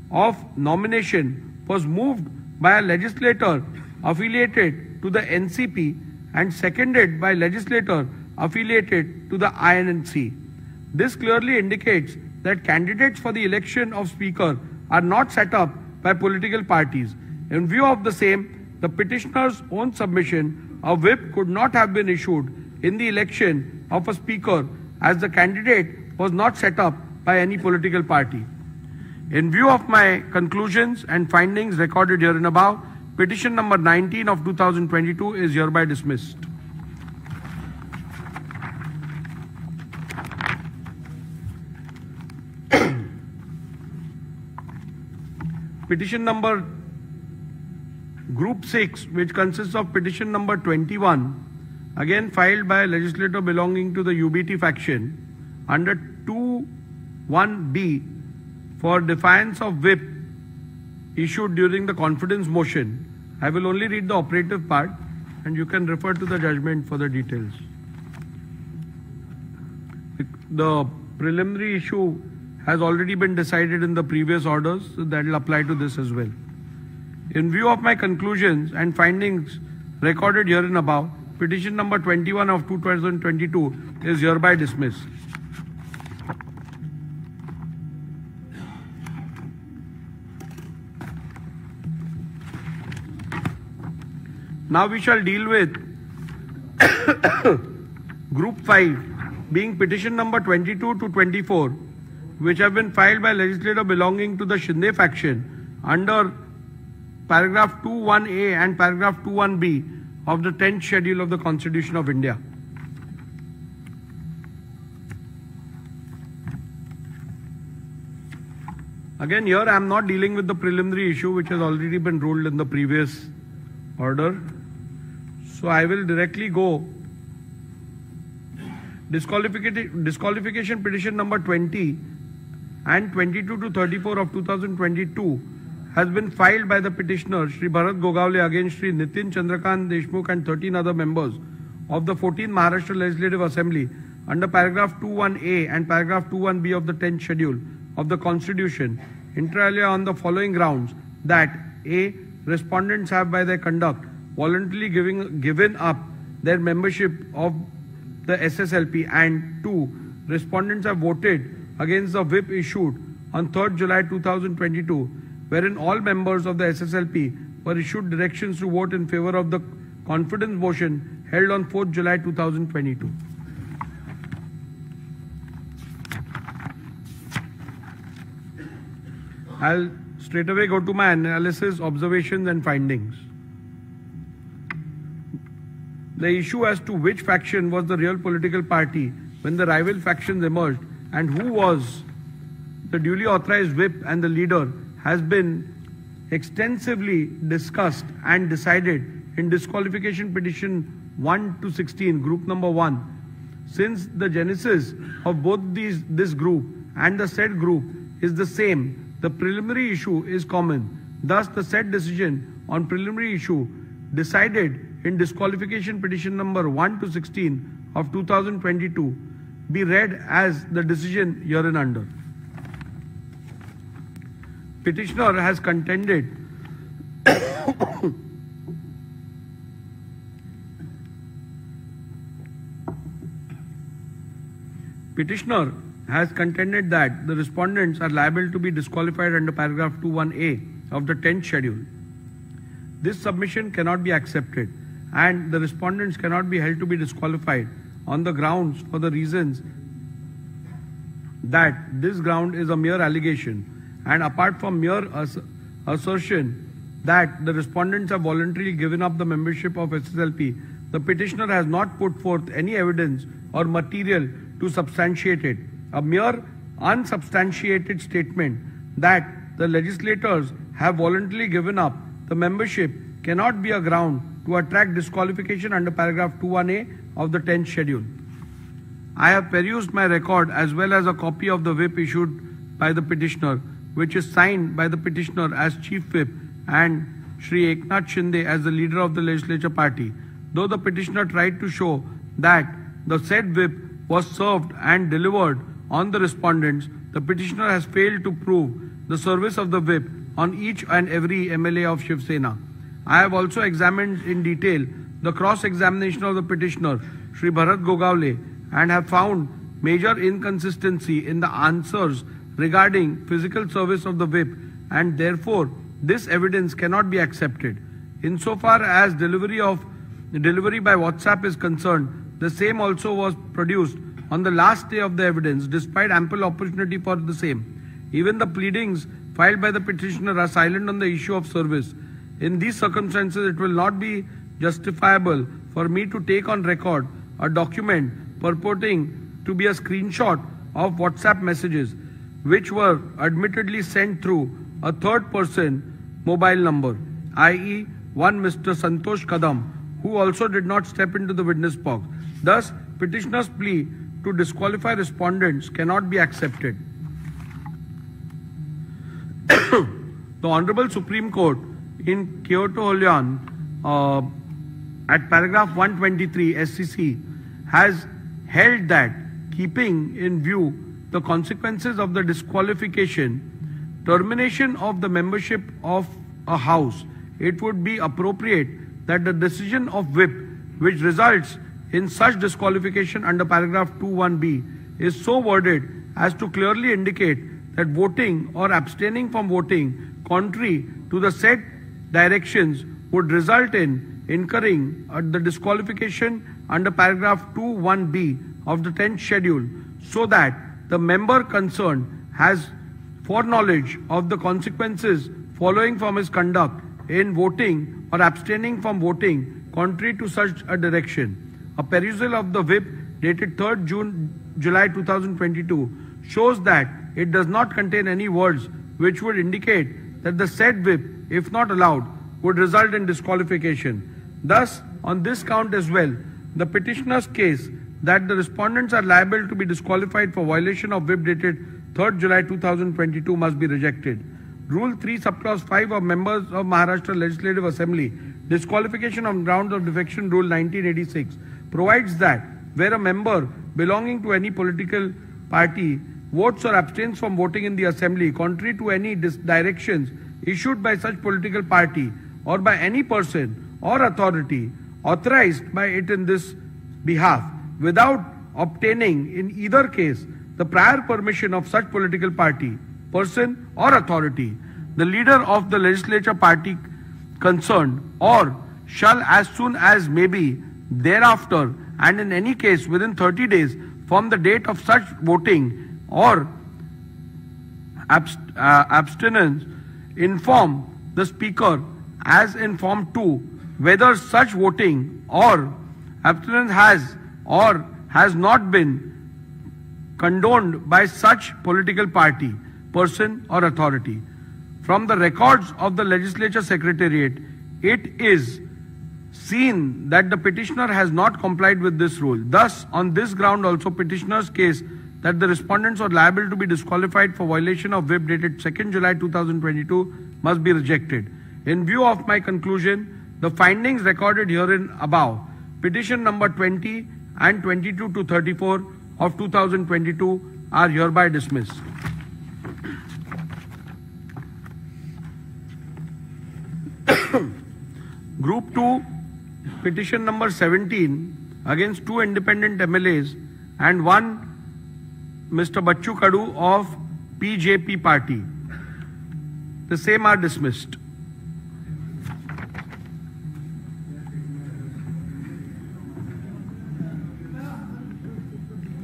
of nomination was moved by a legislator affiliated to the NCP and seconded by legislator affiliated to the INC. This clearly indicates that candidates for the election of speaker are not set up by political parties. In view of the same, the petitioner's own submission, a whip could not have been issued in the election of a speaker as the candidate was not set up by any political party. In view of my conclusions and findings recorded herein above, petition number 19 of 2022 is hereby dismissed. Petition number Group 6, which consists of petition number 21, again filed by a legislator belonging to the UBT faction under 2(1)(b) for defiance of whip issued during the confidence motion. I will only read the operative part and you can refer to the judgment for the details. The preliminary issue has already been decided in the previous orders, so that will apply to this as well. In view of my conclusions and findings recorded herein above, petition number 21 of 2022 is hereby dismissed. Now we shall deal with Group 5, being petition number 22 to 24, which have been filed by legislator belonging to the Shinde faction under paragraph 21A and paragraph 21B of the 10th schedule of the Constitution of India. Again, here I am not dealing with the preliminary issue which has already been ruled in the previous order. So I will directly go. Disqualification petition number 20 and 22 to 34 of 2022 has been filed by the petitioner Shri Bharat Gogaole against Shri Nitin Chandrakant Deshmukh and 13 other members of the 14th Maharashtra Legislative Assembly under paragraph 21A and paragraph 21B of the 10th schedule of the Constitution, inter alia on the following grounds: that A. Respondents have by their conduct voluntarily given up their membership of the SSLP, and 2. Respondents have voted against the whip issued on 3rd July 2022, wherein all members of the SSLP were issued directions to vote in favor of the confidence motion held on 4th July 2022. I'll straight away go to my analysis, observations and findings. The issue as to which faction was the real political party when the rival factions emerged and who was the duly authorized whip and the leader has been extensively discussed and decided in disqualification petition 1 to 16, group number 1. Since the genesis of both this group and the said group is the same, the preliminary issue is common. Thus, the said decision on preliminary issue decided in disqualification petition number 1 to 16 of 2022 be read as the decision hereunder. Petitioner has contended Petitioner has contended that the respondents are liable to be disqualified under paragraph 21A of the 10th schedule. This submission cannot be accepted and the respondents cannot be held to be disqualified on the grounds for the reasons that this ground is a mere allegation, and apart from mere assertion that the respondents have voluntarily given up the membership of SSLP, the petitioner has not put forth any evidence or material to substantiate it. A mere unsubstantiated statement that the legislators have voluntarily given up the membership cannot be a ground to attract disqualification under paragraph 21A of the 10th schedule. I have perused my record as well as a copy of the whip issued by the petitioner, which is signed by the petitioner as Chief Whip and Shri Eknath Shinde as the leader of the legislature party. Though the petitioner tried to show that the said whip was served and delivered on the respondents, the petitioner has failed to prove the service of the whip on each and every MLA of Shiv Sena. I have also examined in detail the cross-examination of the petitioner, Shri Bharat Gogaole, and have found major inconsistency in the answers regarding physical service of the whip, and therefore this evidence cannot be accepted. Insofar as delivery by WhatsApp is concerned, the same also was produced on the last day of the evidence despite ample opportunity for the same. Even the pleadings filed by the petitioner are silent on the issue of service. In these circumstances, it will not be justifiable for me to take on record a document purporting to be a screenshot of WhatsApp messages which were admittedly sent through a third person mobile number, i.e. one Mr. Santosh Kadam, who also did not step into the witness box. Thus, petitioner's plea to disqualify respondents cannot be accepted. The Honorable Supreme Court in Kyoto Oleon at paragraph 123 SCC has held that, keeping in view the consequences of the disqualification, termination of the membership of a house, it would be appropriate that the decision of whip which results in such disqualification under paragraph 21B is so worded as to clearly indicate that voting or abstaining from voting contrary to the said directions would result in incurring the disqualification under paragraph 21B of the 10th schedule, so that the member concerned has foreknowledge of the consequences following from his conduct in voting or abstaining from voting contrary to such a direction. A perusal of the whip dated 3rd July 2022 shows that it does not contain any words which would indicate that the said whip, if not allowed, would result in disqualification. Thus, on this count as well, the petitioner's case that the respondents are liable to be disqualified for violation of whip dated 3rd July 2022 must be rejected. Rule 3 subclause 5 of members of Maharashtra Legislative Assembly disqualification on grounds of defection rule 1986 provides that where a member belonging to any political party votes or abstains from voting in the assembly contrary to any directions issued by such political party or by any person or authority authorized by it in this behalf without obtaining in either case the prior permission of such political party, person or authority, the leader of the legislature party concerned, or shall as soon as may be thereafter and in any case within 30 days from the date of such voting or abstinence inform the speaker as in form 2 whether such voting or abstinence has or has not been condoned by such political party, person or authority. From the records of the legislature secretariat, it is seen that the petitioner has not complied with this rule. Thus, on this ground also petitioner's case that the respondents are liable to be disqualified for violation of whip dated 2nd July 2022 must be rejected. In view of my conclusion, the findings recorded herein above, petition number 20 and 22 to 34 of 2022 are hereby dismissed. Group 2, petition number 17 against 2 independent MLAs and 1 Mr. Bachchu Kadu of PJP party. The same are dismissed.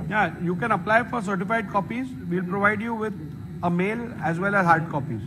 Yeah, you can apply for certified copies. We'll provide you with a mail as well as hard copies.